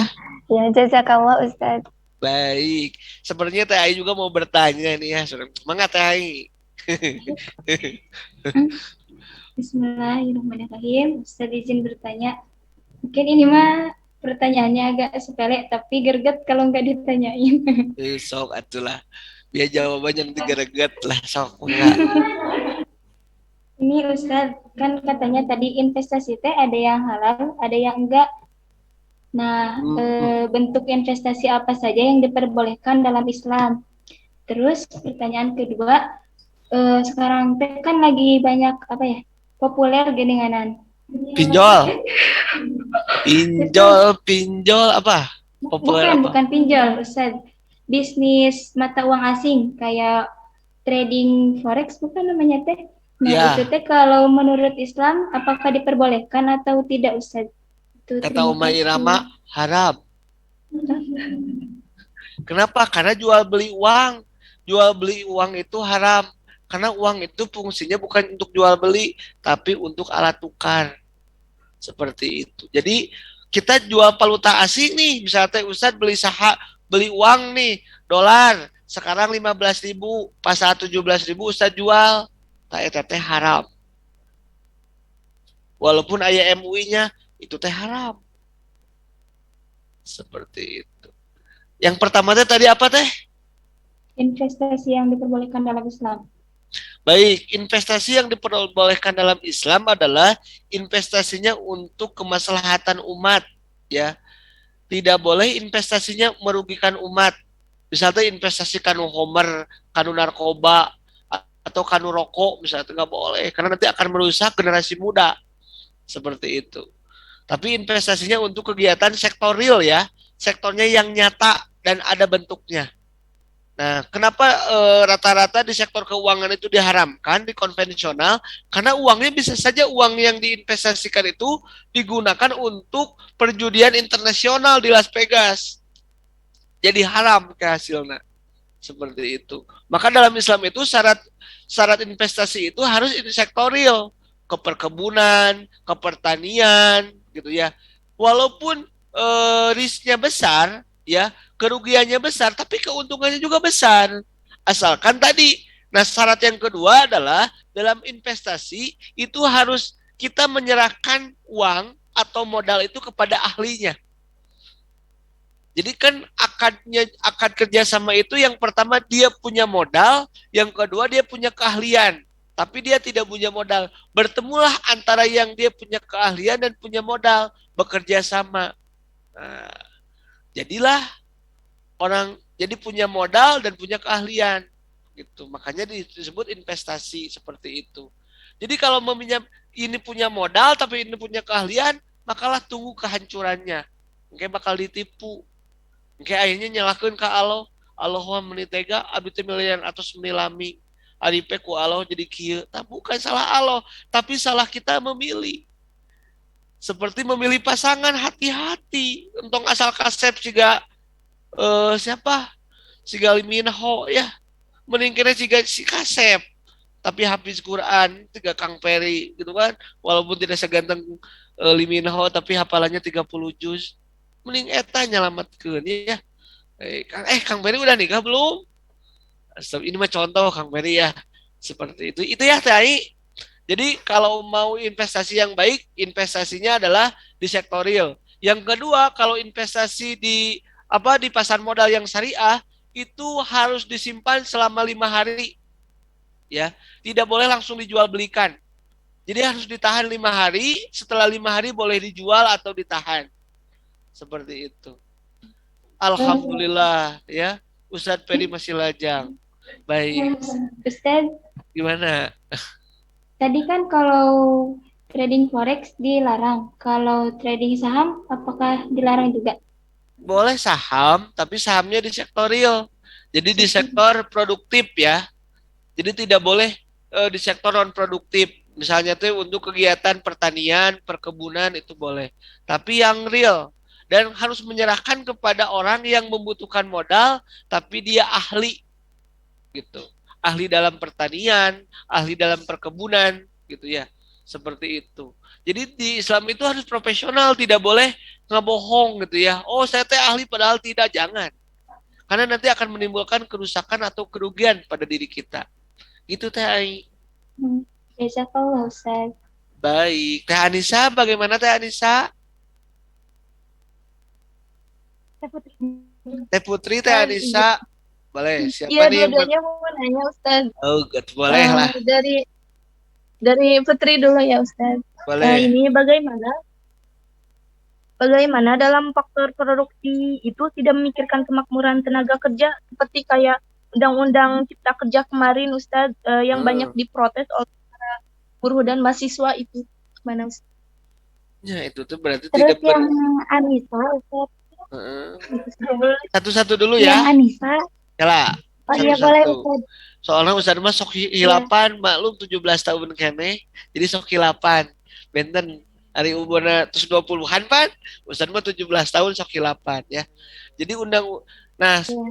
S9: Ya, jazakallah Ustaz.
S1: Baik. Sepertinya Teh Ai juga mau bertanya nih ya. Semangat Teh Ai.
S10: Bismillahirrahmanirrahim. Ustaz izin bertanya. Mungkin ini mah pertanyaannya agak sepele, tapi greget kalau nggak ditanyain.
S1: Sok atulah. Biar jawabannya nanti greget lah. Sok enggak.
S10: Ini Ustaz, kan katanya tadi investasi teh ada yang halal, ada yang enggak. Nah, bentuk investasi apa saja yang diperbolehkan dalam Islam? Terus pertanyaan kedua, sekarang teh kan lagi banyak apa ya, populer geninganan.
S1: Pinjol apa? Populer apa?
S10: Bukan pinjol, Ustaz. Bisnis mata uang asing kayak trading forex bukan namanya teh. Nah,
S1: ya.
S10: itu teh kalau menurut Islam apakah diperbolehkan atau tidak, Ustaz?
S1: Kata Umar Irama haram. Kenapa? Karena jual beli uang. Jual beli uang itu haram. Karena uang itu fungsinya bukan untuk jual beli, tapi untuk alat tukar. Seperti itu. Jadi kita jual valuta asing nih, misalnya Ustaz beli uang nih, dolar. sekarang 15.000, pasar 17.000 Ustaz jual, tak eta teh haram. Walaupun aya MUI-nya, itu teh haram. Seperti itu. Yang pertama teh tadi apa teh?
S10: Investasi yang diperbolehkan dalam Islam.
S1: Baik, investasi yang diperbolehkan dalam Islam adalah investasinya untuk kemaslahatan umat, ya. Tidak boleh investasinya merugikan umat. Misalnya investasi kanu homer, kanu narkoba, atau kanu rokok, misalnya nggak boleh, karena nanti akan merusak generasi muda. Seperti itu. Tapi investasinya untuk kegiatan sektor real ya, sektornya yang nyata dan ada bentuknya. Nah, kenapa rata-rata di sektor keuangan itu diharamkan di konvensional? Karena uangnya bisa saja uang yang diinvestasikan itu digunakan untuk perjudian internasional di Las Vegas. Jadi haram ke hasilnya. Seperti itu. Maka dalam Islam itu syarat investasi itu harus di sektor real, ke perkebunan, ke pertanian, gitu ya. Walaupun risknya besar, ya, kerugiannya besar, tapi keuntungannya juga besar. Asalkan tadi, nah syarat yang kedua adalah dalam investasi itu harus kita menyerahkan uang atau modal itu kepada ahlinya. Jadi kan akad kerjasama itu yang pertama dia punya modal, yang kedua dia punya keahlian, tapi dia tidak punya modal. Bertemulah antara yang dia punya keahlian dan punya modal, bekerja sama. Nah, jadilah orang jadi punya modal dan punya keahlian gitu. Makanya disebut investasi seperti itu. Jadi kalau meminjam ini punya modal tapi ini punya keahlian, makalah tunggu kehancurannya. Mungkin bakal ditipu. Mungkin akhirnya nyalakeun ka Allah. Allah menitega abdi teh milian atos menilami. Ari pe ku Allah jadi kieu. Bukan salah Allah, tapi salah kita memilih. Seperti memilih pasangan, hati-hati. Entong asal kasep juga siapa? Si Galiminho ya. Meningkirnya si kasep. Tapi hafiz Quran, tiga Kang Peri gitu kan. Walaupun tidak seganteng Liminho, tapi hafalannya 30 juz. Mending eta nyelamatkeun ya. Kang Peri udah nikah belum? Ini mah contoh Kang Peri ya. Seperti itu. Itu ya Teh. Jadi kalau mau investasi yang baik, investasinya adalah di sektor real. Yang kedua, kalau investasi di pasar modal yang syariah itu harus disimpan selama 5 hari. Ya, tidak boleh langsung dijual belikan. Jadi harus ditahan 5 hari, setelah 5 hari boleh dijual atau ditahan. Seperti itu. Alhamdulillah ya, Ustadz Peri masih lajang. Baik.
S10: Ustadz,
S1: gimana?
S10: Tadi kan kalau trading forex dilarang, kalau trading saham apakah dilarang juga?
S1: Boleh saham, tapi sahamnya di sektor real. Jadi di sektor produktif ya. Jadi tidak boleh di sektor non produktif. Misalnya tuh untuk kegiatan pertanian, perkebunan itu boleh. Tapi yang real dan harus menyerahkan kepada orang yang membutuhkan modal, tapi dia ahli gitu. Ahli dalam pertanian, ahli dalam perkebunan gitu ya. Seperti itu. Jadi di Islam itu harus profesional, tidak boleh ngebohong gitu ya. Oh, saya teh ahli padahal tidak, jangan. Karena nanti akan menimbulkan kerusakan atau kerugian pada diri kita. Gitu Teh Ai.
S10: Jazakallah Ustaz.
S1: Baik, Teh Anissa bagaimana Teh Anissa? Teh Putri, Teh Anissa. Boleh, siapa
S11: iya,
S1: nih yang
S11: dua-duanya mau nanya Ustaz.
S1: Oh, good. Boleh lah.
S11: Dari Putri dulu ya Ustaz.
S1: Boleh.
S11: Ini bagaimana dalam faktor produksi itu tidak memikirkan kemakmuran tenaga kerja seperti kayak Undang-Undang Cipta Kerja kemarin Ustaz yang banyak diprotes oleh para buruh dan mahasiswa itu. Mana Ustaz?
S1: Ya, itu tuh berarti
S11: Terus
S1: tidak
S11: yang Anissa Ustaz.
S1: Satu-satu dulu ya.
S11: Yang Anissa.
S1: Yalah.
S11: Oh iya boleh Ustaz.
S1: Soalnya Ustaz mah sok hilapan, maklum 17 tahun kene. Jadi sok hilapan. Benten hari umurna terus 20-an pan. Ustaz mah 17 tahun sok hilapan ya. Jadi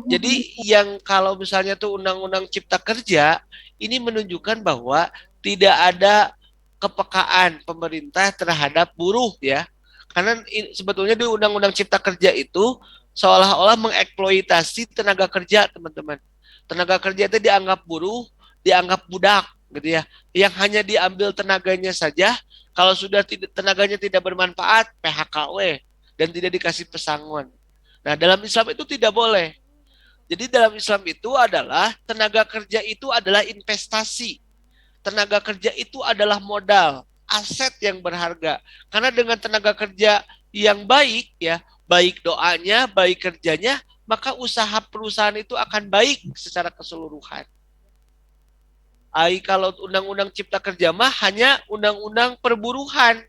S1: jadi yang kalau misalnya tuh Undang-Undang Cipta Kerja ini menunjukkan bahwa tidak ada kepekaan pemerintah terhadap buruh ya. Karena sebetulnya di Undang-Undang Cipta Kerja itu seolah-olah mengeksploitasi tenaga kerja, teman-teman. Tenaga kerja itu dianggap buruh, dianggap budak gitu ya. Yang hanya diambil tenaganya saja, kalau sudah tenaganya tidak bermanfaat, PHKW dan tidak dikasih pesangon. Nah, dalam Islam itu tidak boleh. Jadi dalam Islam itu adalah tenaga kerja itu adalah investasi. Tenaga kerja itu adalah modal, aset yang berharga. Karena dengan tenaga kerja yang baik ya, baik doanya, baik kerjanya, maka usaha perusahaan itu akan baik secara keseluruhan. Kalau undang-undang cipta kerja mah hanya undang-undang perburuhan.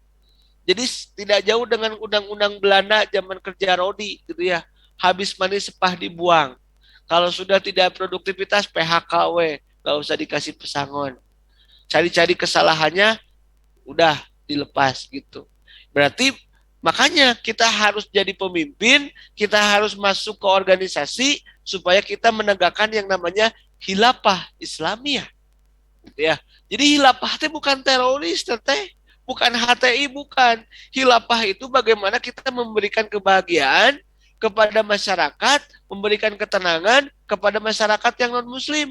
S1: Jadi tidak jauh dengan undang-undang Belanda zaman kerja Rodi gitu ya. Habis manis sepah dibuang. Kalau sudah tidak produktivitas PHKW, nggak usah dikasih pesangon. Cari-cari kesalahannya, udah dilepas gitu. Berarti makanya kita harus jadi pemimpin, kita harus masuk ke organisasi supaya kita menegakkan yang namanya khilafah Islamiyah. Gitu ya. Jadi khilafah itu bukan teroris, teteh. Bukan HTI, bukan. Khilafah itu bagaimana kita memberikan kebahagiaan kepada masyarakat, memberikan ketenangan kepada masyarakat yang non-muslim,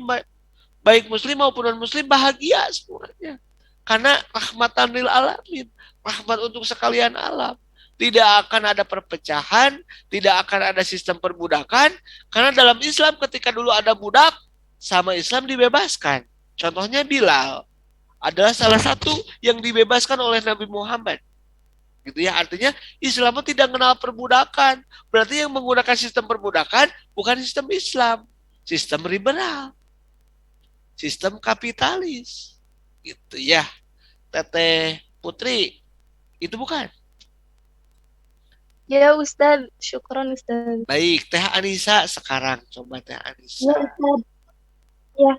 S1: baik muslim maupun non-muslim bahagia semuanya. Karena rahmatan lil alamin, rahmat untuk sekalian alam. Tidak akan ada perpecahan, tidak akan ada sistem perbudakan, karena dalam Islam ketika dulu ada budak, sama Islam dibebaskan. Contohnya Bilal adalah salah satu yang dibebaskan oleh Nabi Muhammad. Gitu ya, artinya Islam tidak kenal perbudakan. Berarti yang menggunakan sistem perbudakan bukan sistem Islam, sistem liberal, sistem kapitalis. Gitu ya, Teteh Putri, itu bukan?
S11: Ya Ustadz, syukron Ustadz.
S1: Baik, Teh Anissa sekarang, coba Teh Anissa.
S12: Ya Ustadz, ya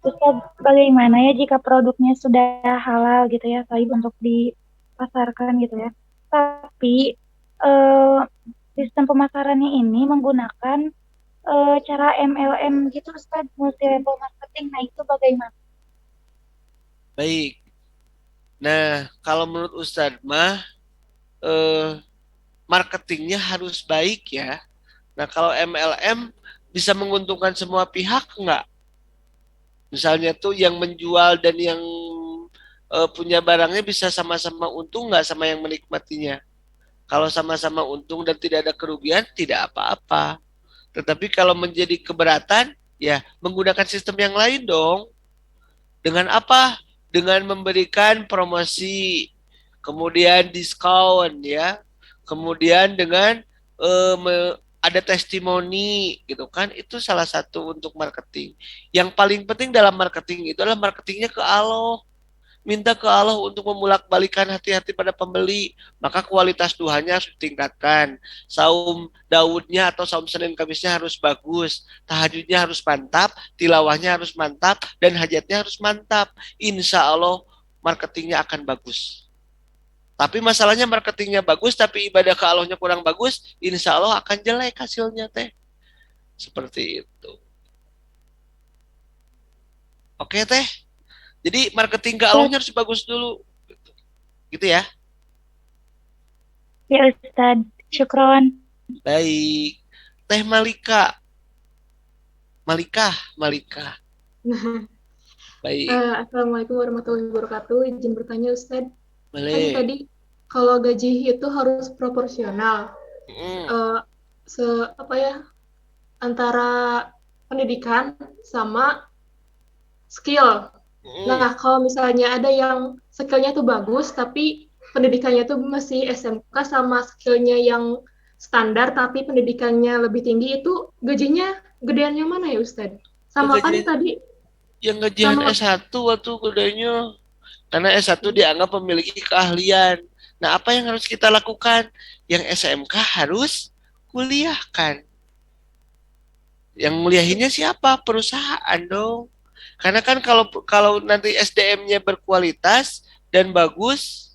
S12: Ustadz, bagaimana ya jika produknya sudah halal gitu ya, baik untuk dipasarkan gitu ya. Tapi sistem pemasarannya ini menggunakan cara MLM gitu Ustadz, multi level marketing. Nah itu bagaimana?
S1: Baik. Nah, kalau menurut Ustadz mah marketingnya harus baik ya. Nah, kalau MLM bisa menguntungkan semua pihak enggak? Misalnya tuh yang menjual dan yang punya barangnya bisa sama-sama untung nggak sama yang menikmatinya? Kalau sama-sama untung dan tidak ada kerugian, tidak apa-apa. Tetapi kalau menjadi keberatan, ya menggunakan sistem yang lain dong. Dengan apa? Dengan memberikan promosi, kemudian diskon ya, kemudian dengan ada testimoni gitu kan, itu salah satu untuk marketing. Yang paling penting dalam marketing itu adalah marketingnya ke Allah. Minta ke Allah untuk memulak-balikan hati-hati pada pembeli, maka kualitas duhanya harus ditingkatkan. Saum Daudnya atau saum Senin Kamisnya harus bagus, tahajudnya harus mantap, tilawahnya harus mantap, dan hajatnya harus mantap. Insya Allah marketingnya akan bagus. Tapi masalahnya marketingnya bagus, tapi ibadah ke Allahnya kurang bagus, insya Allah akan jelek hasilnya teh. Seperti itu. Oke teh. Jadi marketing ke Allahnya harus bagus dulu. Gitu ya.
S12: Ya Ustadz, syukron.
S1: Baik. Teh Malika. Malika. Baik.
S13: Assalamualaikum warahmatullahi wabarakatuh. Izin bertanya Ustadz.
S1: Boleh.
S13: Kan tadi kalau gaji itu harus proporsional. Antara pendidikan sama skill. Nah, kalau misalnya ada yang skillnya tuh bagus, tapi pendidikannya tuh masih SMK sama skillnya yang standar, tapi pendidikannya lebih tinggi, itu gajinya gedean yang mana ya Ustadz? Sama kan tadi
S1: yang gajian S1 waktu gedenya. Karena S1 dianggap memiliki keahlian. Nah, apa yang harus kita lakukan? Yang SMK harus kuliahkan. Yang muliahinnya siapa? Perusahaan dong. Karena kan kalau nanti SDM-nya berkualitas dan bagus,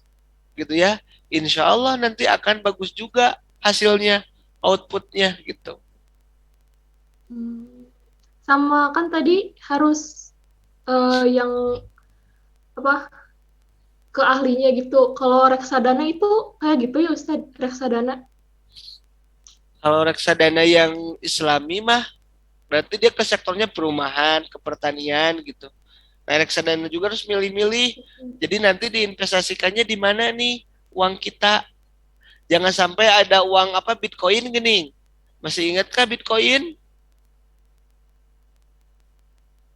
S1: gitu ya, insya Allah nanti akan bagus juga hasilnya, outputnya gitu.
S13: Sama kan tadi harus yang keahlinya gitu. Kalau reksadana itu kayak gitu ya Ustadz, reksadana.
S1: Kalau reksadana yang Islami mah Berarti dia ke sektornya perumahan, ke pertanian gitu. Nah, reksadana juga harus milih-milih. Jadi nanti diinvestasikannya di mana nih uang kita. Jangan sampai ada uang apa Bitcoin gini. Masih ingatkah Bitcoin?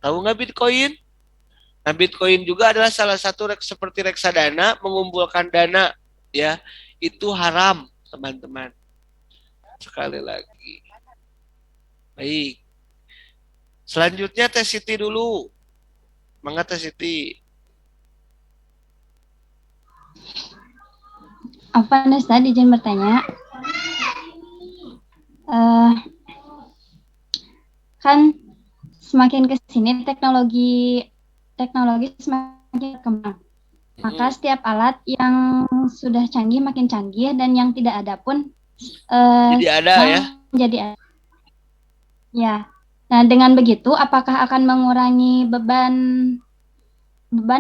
S1: Tahu nggak Bitcoin? Nah, Bitcoin juga adalah salah satu seperti reksadana mengumpulkan dana ya. Itu haram, teman-teman. Sekali lagi. Baik. Selanjutnya Teh Siti dulu. Mangga Teh Siti.
S10: Apa Ustaz izin bertanya? Kan semakin ke sini teknologi semakin berkembang. Maka setiap alat yang sudah canggih makin canggih dan yang tidak ada pun
S1: Jadi ada ya.
S10: menjadi ada. Ya. Nah, dengan begitu apakah akan mengurangi beban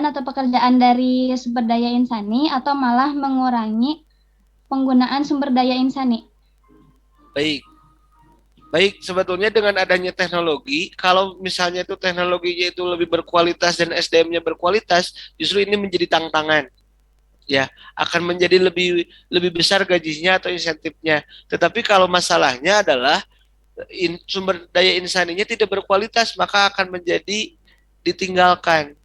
S10: atau pekerjaan dari sumber daya insani atau malah mengurangi penggunaan sumber daya insani?
S1: Baik. Baik, sebetulnya dengan adanya teknologi, kalau misalnya itu teknologinya itu lebih berkualitas dan SDM-nya berkualitas, justru ini menjadi tantangan. Ya, akan menjadi lebih besar gajinya atau insentifnya. Tetapi kalau masalahnya adalah sumber daya insaninya tidak berkualitas, maka akan menjadi ditinggalkan.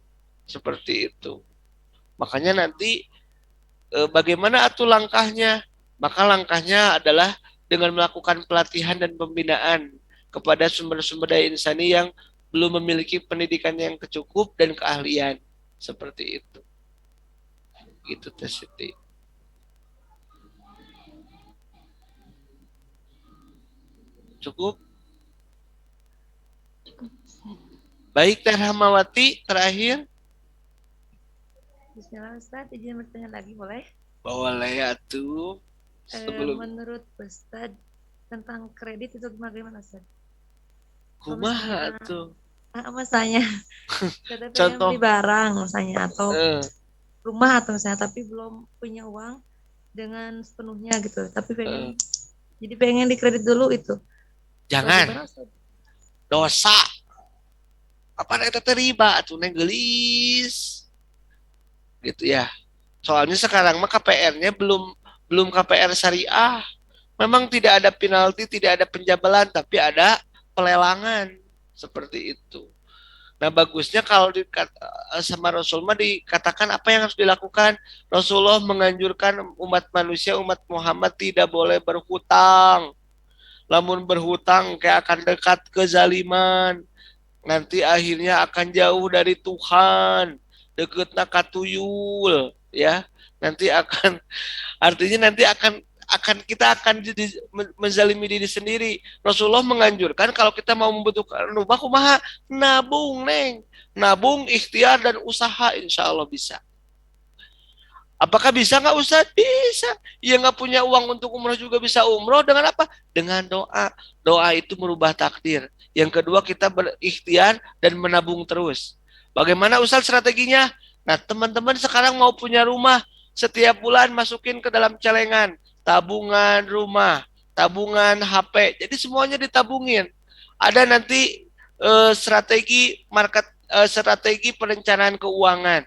S1: Seperti itu. Makanya nanti bagaimana atuh langkahnya? Maka langkahnya adalah dengan melakukan pelatihan dan pembinaan kepada sumber-sumber daya insani yang belum memiliki pendidikan yang cukup dan keahlian. Seperti itu. Gitu Teh Siti. Cukup? Baik Teh Rahmawati, terakhir.
S7: Bismillah Ustaz, izin bertanya lagi boleh?
S1: Boleh atuh.
S7: Menurut Ustaz tentang kredit itu bagaimana Ustaz?
S1: Kumaha tuh?
S7: Misalnya, kita pengen
S1: Contoh.
S7: beli barang misalnya atau rumah atau misalnya tapi belum punya uang dengan sepenuhnya gitu, tapi pengen jadi pengen dikredit dulu itu.
S1: Jangan. Dosa. Apa itu riba atuh neng gelis. Gitu ya. Soalnya sekarang mah KPR-nya belum KPR syariah. Memang tidak ada penalti, tidak ada penjabalan, tapi ada pelelangan seperti itu. Nah, bagusnya kalau sama Rasul mah dikatakan apa yang harus dilakukan. Rasulullah menganjurkan umat manusia, umat Muhammad tidak boleh berhutang. Lamun berhutang kayak akan dekat kezaliman. Nanti akhirnya akan jauh dari Tuhan. Deketna katuyul, ya. Nanti kita akan jadi menzalimi diri sendiri. Rasulullah menganjurkan kalau kita mau membutuhkan rumah, kumaha nabung neng, nabung, ikhtiar dan usaha, insya Allah bisa. Apakah bisa nggak Ustaz? Bisa. Ya nggak punya uang untuk umroh juga bisa umroh dengan apa? Dengan doa. Doa itu merubah takdir. Yang kedua kita berikhtiar dan menabung terus. Bagaimana Ustaz strateginya? Nah teman-teman sekarang mau punya rumah, setiap bulan masukin ke dalam celengan. Tabungan rumah, tabungan HP. Jadi semuanya ditabungin. Ada nanti strategi perencanaan keuangan.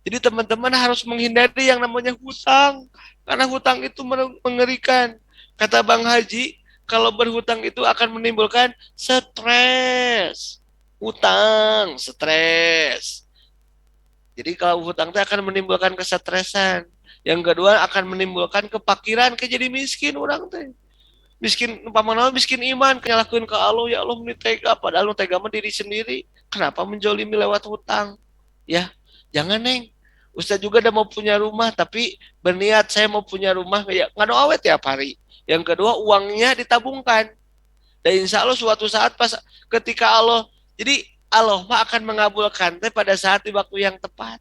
S1: Jadi teman-teman harus menghindari yang namanya hutang. Karena hutang itu mengerikan. Kata Bang Haji, kalau berhutang itu akan menimbulkan stres. Hutang, stres. Jadi kalau hutang itu akan menimbulkan kesetresan. Yang kedua akan menimbulkan kepakiran, jadi miskin orang teh. Miskin, umpamanya miskin iman, nyalahkeun ke Allah, ya Allah ini tega, padahal nu tega mah diri sendiri. Kenapa menjolimi lewat hutang? Ya, jangan neng. Ustaz juga udah mau punya rumah, tapi berniat saya mau punya rumah, ya nggak awet tiap hari. Yang kedua uangnya ditabungkan. Dan insya Allah suatu saat pas ketika Allah, jadi Allah mah akan mengabulkan teh pada saat di waktu yang tepat.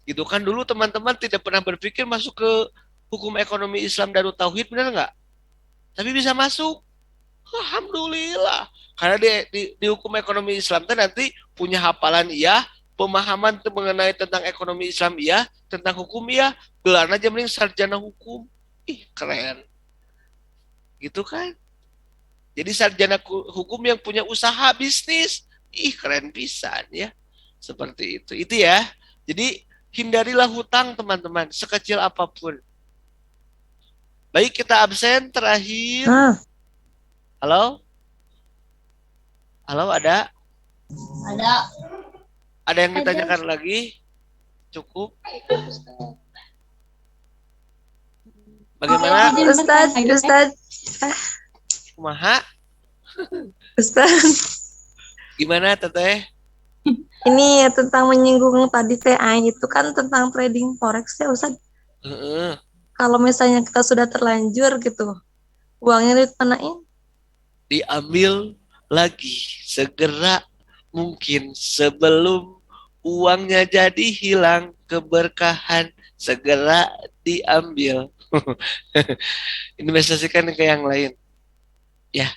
S1: Gitu kan dulu teman-teman tidak pernah berpikir masuk ke hukum ekonomi Islam Darut Tauhid, benar nggak? Tapi bisa masuk. Alhamdulillah. Karena di hukum ekonomi Islam teh nanti punya hafalan iya, pemahaman mengenai tentang ekonomi Islam iya, tentang hukum iya, gelarnya aja mending sarjana hukum. Ih, keren. Gitu kan? Jadi sarjana hukum yang punya usaha bisnis, keren pisan ya. Seperti itu. Itu ya. Jadi hindarilah hutang teman-teman, sekecil apapun. Baik, kita absen terakhir. Halo? Halo, ada?
S14: Ada.
S1: Ada yang ditanyakan lagi? Cukup? Bagaimana?
S7: Ustaz.
S1: Kumaha?
S7: Ustaz.
S1: Gimana, Teteh?
S7: Ini ya tentang menyinggung tadi TA itu kan tentang trading forex ya Ustaz. Kalau misalnya kita sudah terlanjur gitu, uangnya dipanain?
S1: Diambil lagi segera mungkin sebelum uangnya jadi hilang, keberkahan segera diambil. Investasikan ke yang lain. Ya.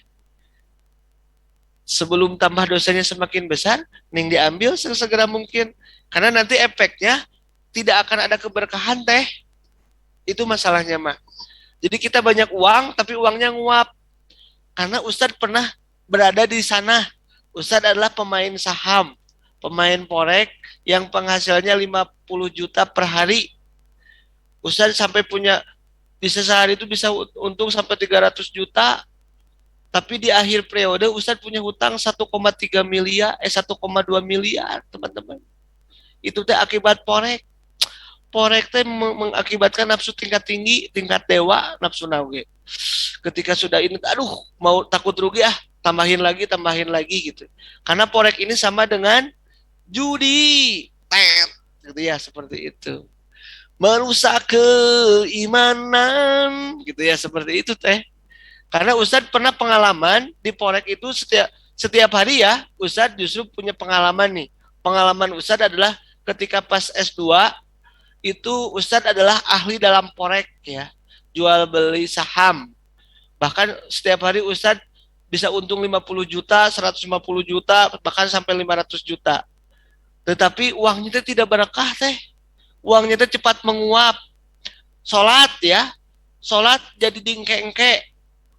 S1: Sebelum tambah dosanya semakin besar, ning diambil segera mungkin. Karena nanti efeknya tidak akan ada keberkahan teh. Itu masalahnya mah. Jadi kita banyak uang, tapi uangnya nguap. Karena Ustadz pernah berada di sana. Ustadz adalah pemain saham, pemain forex yang penghasilannya 50 juta per hari. Ustadz sampai punya, bisa sehari itu bisa untung sampai 300 juta. Tapi di akhir periode Ustadz punya hutang 1,3 miliar, 1,2 miliar, teman-teman. Itu teh akibat forex. Forex teh mengakibatkan nafsu tingkat tinggi, tingkat dewa, nafsu nauge. Ketika sudah ini, aduh, mau takut rugi tambahin lagi gitu. Karena forex ini sama dengan judi, gitu ya, seperti itu. Merusak keimanan, gitu ya, seperti itu teh. Karena Ustadz pernah pengalaman di forex itu setiap hari ya, Ustadz justru punya pengalaman nih. Pengalaman Ustadz adalah ketika pas S2 itu Ustadz adalah ahli dalam forex ya, jual beli saham. Bahkan setiap hari Ustadz bisa untung 50 juta, 150 juta, bahkan sampai 500 juta. Tetapi uangnya itu tidak berkah teh. Uangnya itu cepat menguap. Sholat ya, sholat jadi dingke-engke.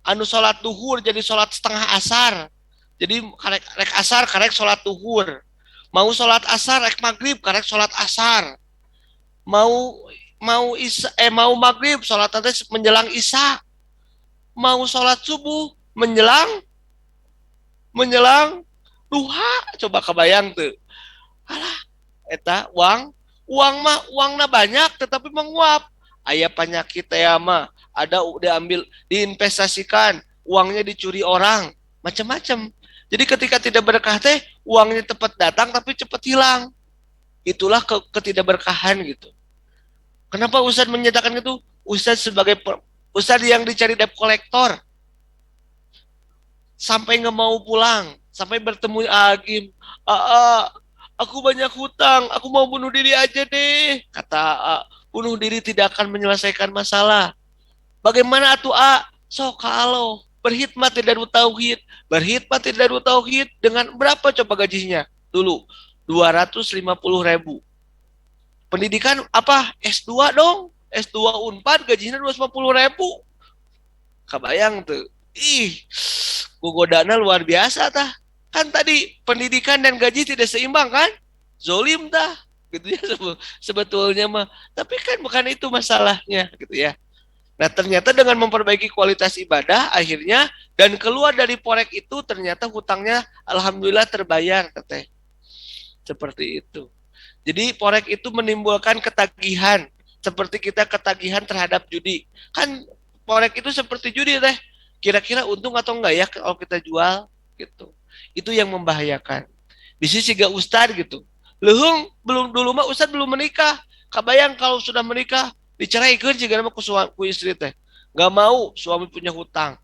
S1: Anu sholat duhur jadi sholat setengah asar. Jadi karek asar karek sholat duhur. Mau sholat asar rek maghrib karek sholat asar. Mau maghrib sholat nanti menjelang isya. Mau sholat subuh menjelang duha. Coba kebayang tuh. Alah, eta uangna banyak tetapi menguap. Aya penyakit teh mah, ada diambil, diinvestasikan, uangnya dicuri orang, macam-macam. Jadi ketika tidak berkah teh, uangnya cepat datang tapi cepat hilang. Itulah ketidakberkahan gitu. Kenapa Ustadz menyatakan itu? Ustadz sebagai Ustadz yang dicari debt collector, sampai nggak mau pulang, sampai bertemu Agim, aku banyak hutang, aku mau bunuh diri aja deh. Kata bunuh diri tidak akan menyelesaikan masalah. Bagaimana atuh sok kalau berkhidmat tidak tauhid, dengan berapa coba gajinya dulu? 250.000. Pendidikan apa? S2 dong, S2 Unpad gajinya 250.000. Kebayang tuh. Gogodana luar biasa tah. Kan tadi pendidikan dan gaji tidak seimbang kan? Zolim tah. Gitu ya sebetulnya mah. Tapi kan bukan itu masalahnya gitu ya. Nah, ternyata dengan memperbaiki kualitas ibadah akhirnya dan keluar dari forex itu ternyata hutangnya alhamdulillah terbayar, teteh. Seperti itu. Jadi forex itu menimbulkan ketagihan, seperti kita ketagihan terhadap judi. Kan forex itu seperti judi teh. Kira-kira untung atau enggak ya kalau kita jual gitu. Itu yang membahayakan. Bisa juga Ustadz gitu. Lehung belum dulu mah Ustadz belum menikah. Kabayang kalau sudah menikah diceraikan juga nama ku istri teh. Gak mau suami punya hutang.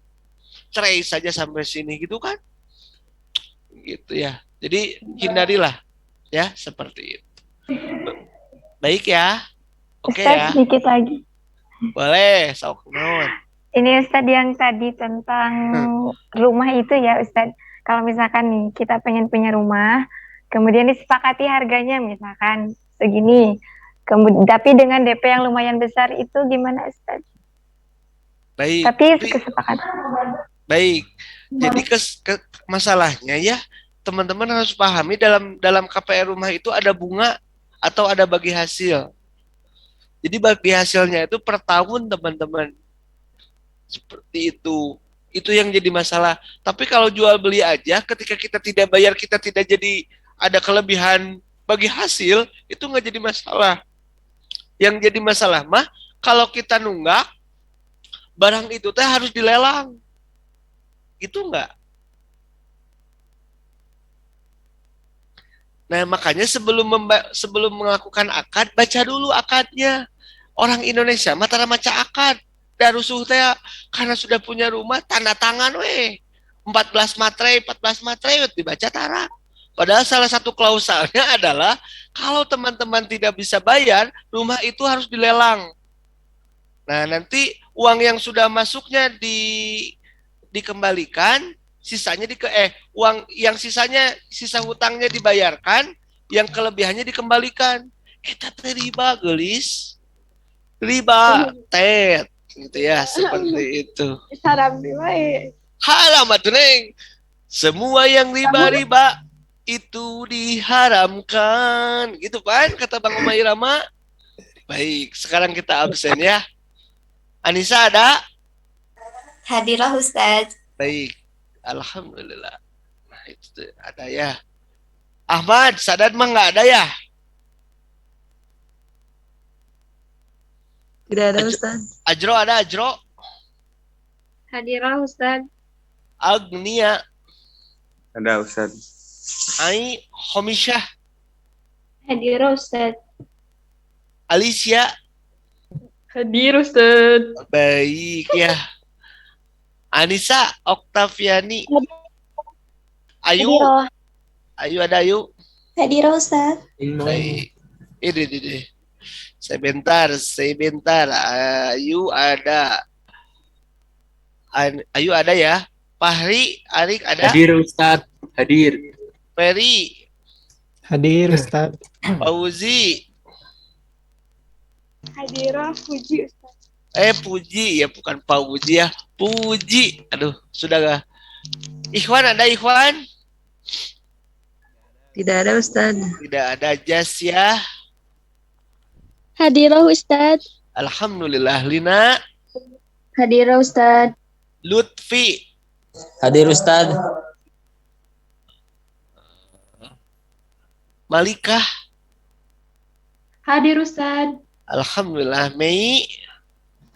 S1: Cerai saja sampai sini gitu kan. Gitu ya. Jadi hindarilah ya seperti itu. Baik ya. Oke ya.
S9: Sedikit lagi.
S1: Boleh, sok nuhun.
S9: Ini Ustadz yang tadi tentang rumah itu ya Ustadz. Kalau misalkan nih kita pengen punya rumah, kemudian disepakati harganya misalkan segini, kemudian tapi dengan DP yang lumayan besar itu gimana Ustadz?
S1: Baik.
S9: Tapi kesepakatan.
S1: Baik. Jadi masalahnya ya, teman-teman harus pahami dalam KPR rumah itu ada bunga atau ada bagi hasil. Jadi bagi hasilnya itu per tahun, teman-teman. Seperti itu. Itu yang jadi masalah. Tapi kalau jual beli aja, ketika kita tidak bayar, kita tidak jadi ada kelebihan bagi hasil, itu nggak jadi masalah. Yang jadi masalah mah, kalau kita nunggak, barang itu teh harus dilelang. Gitu nggak? Nah, makanya sebelum melakukan akad, baca dulu akadnya. Orang Indonesia mata maca akad. Darusuh teh karena sudah punya rumah, tanda tangan 14 materai dibaca tara. Padahal salah satu klausalnya adalah kalau teman-teman tidak bisa bayar, rumah itu harus dilelang. Nah, nanti uang yang sudah masuknya dikembalikan, sisanya uang yang sisa hutangnya dibayarkan, yang kelebihannya dikembalikan. Kita riba gelis. Riba tet gitu ya, seperti itu.
S11: Saram riba.
S1: Halamat neng. Semua yang riba-riba itu diharamkan. Gitu kan kata Bang Umay Rama. Baik, sekarang kita absen ya. Anissa ada?
S14: Hadirah Ustaz.
S1: Baik, alhamdulillah. Nah, itu ada ya. Ahmad, Sadat mah nggak ada ya?
S7: Tidak ada Ustaz.
S1: Ajro ada Ajro?
S2: Hadirah Ustaz.
S1: Agnia.
S15: Ada Ustaz.
S1: Ai Homisyah.
S10: Hadirah Ustaz.
S1: Alicia.
S11: Hadir Ustaz.
S1: Baik ya. Anissa, Oktaviani. Ayu. Ayu ada Ayu.
S14: Hadirah Ustaz.
S1: Baik. Ini. Sebentar. Ayu ada. Ayu ada ya. Fahri, Arik ada.
S5: Hadir Ustaz. Hadir.
S1: Ferry.
S3: Hadir Ustaz.
S1: Fauzi.
S11: Hadirah Puji Ustaz.
S1: Puji ya, bukan Fauzi ya. Puji. Aduh, sudah gak? Ikhwan ada Ikhwan?
S7: Tidak ada Ustaz.
S1: Tidak ada. Jas ya.
S4: Hadirah Ustaz.
S1: Alhamdulillah. Lina.
S2: Hadirah Ustaz.
S1: Lutfi.
S16: Hadir Ustaz.
S1: Malikah.
S10: Hadir Ustaz.
S1: Alhamdulillah. Mei.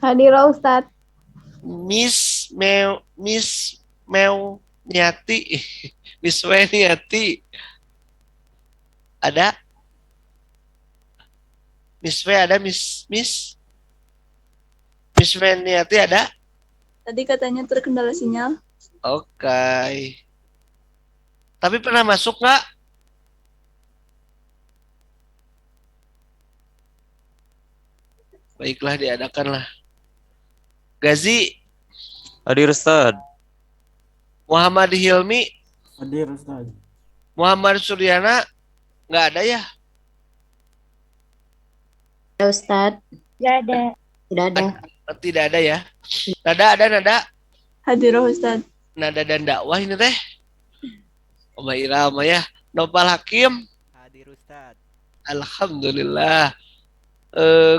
S2: Hadirah Ustaz.
S1: Miss Meu Niati. Miss Weniati. Ada? Miss W ada? Miss Weniati ada?
S8: Tadi katanya terkendala sinyal.
S1: Oke. Tapi pernah masuk nggak? Baiklah, diadakanlah. Gazi.
S16: Hadir Ustaz.
S1: Muhammad Hilmi.
S17: Hadir Ustaz.
S1: Muhammad Suryana. Nggak ada ya?
S14: Ustaz.
S12: Tidak ada.
S14: Tidak ada.
S1: Tidak ada ya? Nada.
S8: Hadirah Ustaz.
S1: Nada dan dakwah ini teh. Oma Irama ya. Nopal Hakim.
S6: Hadir Ustaz.
S1: Alhamdulillah.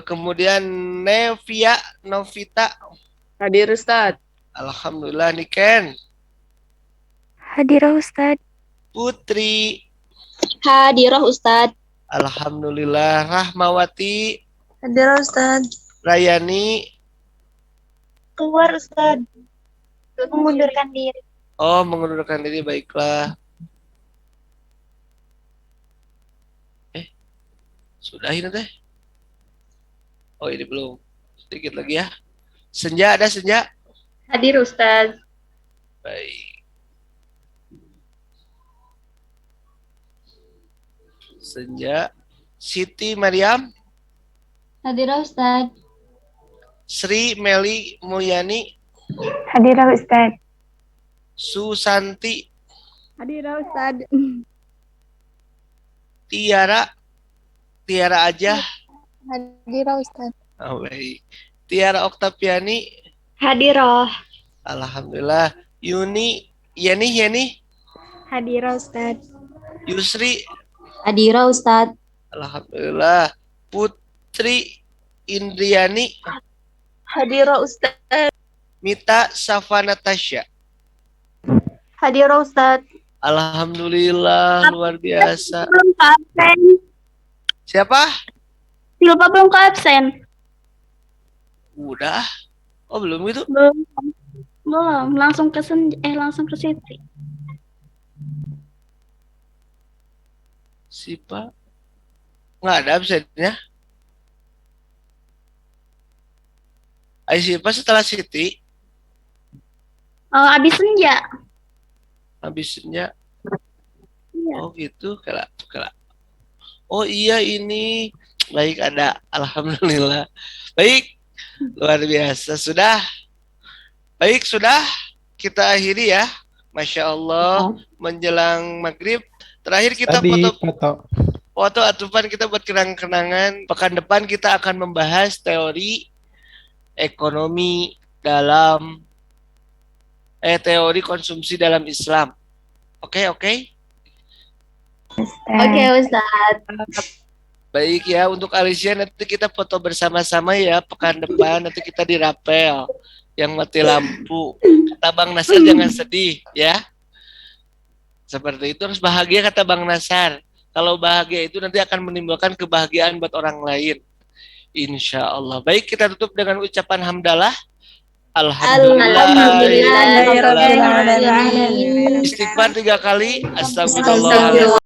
S1: Kemudian Novita.
S11: Hadir Ustaz.
S1: Alhamdulillah. Niken.
S4: Hadirah Ustaz.
S1: Putri.
S4: Hadirah Ustaz.
S1: Alhamdulillah. Rahmawati.
S7: Hadirah Ustaz.
S1: Rayani.
S12: Keluar Ustaz. Mengundurkan diri.
S1: Oh, mengundurkan diri, baiklah. Sudah ini teh. Oh, ini belum. Sedikit lagi ya. Senja ada Senja?
S2: Hadir Ustaz.
S1: Baik. Senja. Siti Mariam.
S10: Hadirah Ustaz.
S1: Sri Meli Mulyani.
S9: Hadirah Ustaz.
S1: Susanti.
S2: Hadirah Ustaz.
S1: Tiara aja.
S2: Hadirah Ustaz.
S1: Oh, baik. Tiara Oktaviani.
S4: Hadirah.
S1: Alhamdulillah. Yuni, Yani,
S9: Hadirah Ustadz.
S1: Yusri,
S14: Hadirah Ustadz.
S1: alhamdulillah. Putri Indriani,
S11: Hadirah Ustadz.
S1: Mita Safa Natasha.
S2: Hadirah Ustadz.
S1: Alhamdulillah, luar biasa.
S2: Belum ke absen.
S1: Siapa?
S2: Silva belum ke absen.
S1: Udah. Oh, belum itu?
S2: Belum. Langsung ke langsung ke Siti.
S1: Siapa? Nggak ada absennya. Siapa setelah Siti?
S2: Abis senja.
S1: Habisnya.
S2: Iya.
S1: Oh gitu, kelak. Oh iya ini. Baik ada. Alhamdulillah. Baik. Luar biasa. Sudah. Baik, sudah. Kita akhiri ya. Masya Allah. Menjelang maghrib. Terakhir kita
S3: Tadi
S1: foto atupan kita buat kenang-kenangan. Pekan depan kita akan membahas teori ekonomi dalam teori konsumsi dalam Islam. Oke.
S14: Oke Ustadz.
S1: Baik ya, untuk Alicia nanti kita foto bersama-sama ya pekan depan, nanti kita di rapel yang mati lampu. Kata Bang Nasar jangan sedih ya. Seperti itu, harus bahagia kata Bang Nasar. Kalau bahagia itu nanti akan menimbulkan kebahagiaan buat orang lain. Insya Allah. Baik, kita tutup dengan ucapan hamdalah. Alhamdulillah. Istighfar 3 kali. Astagfirullah.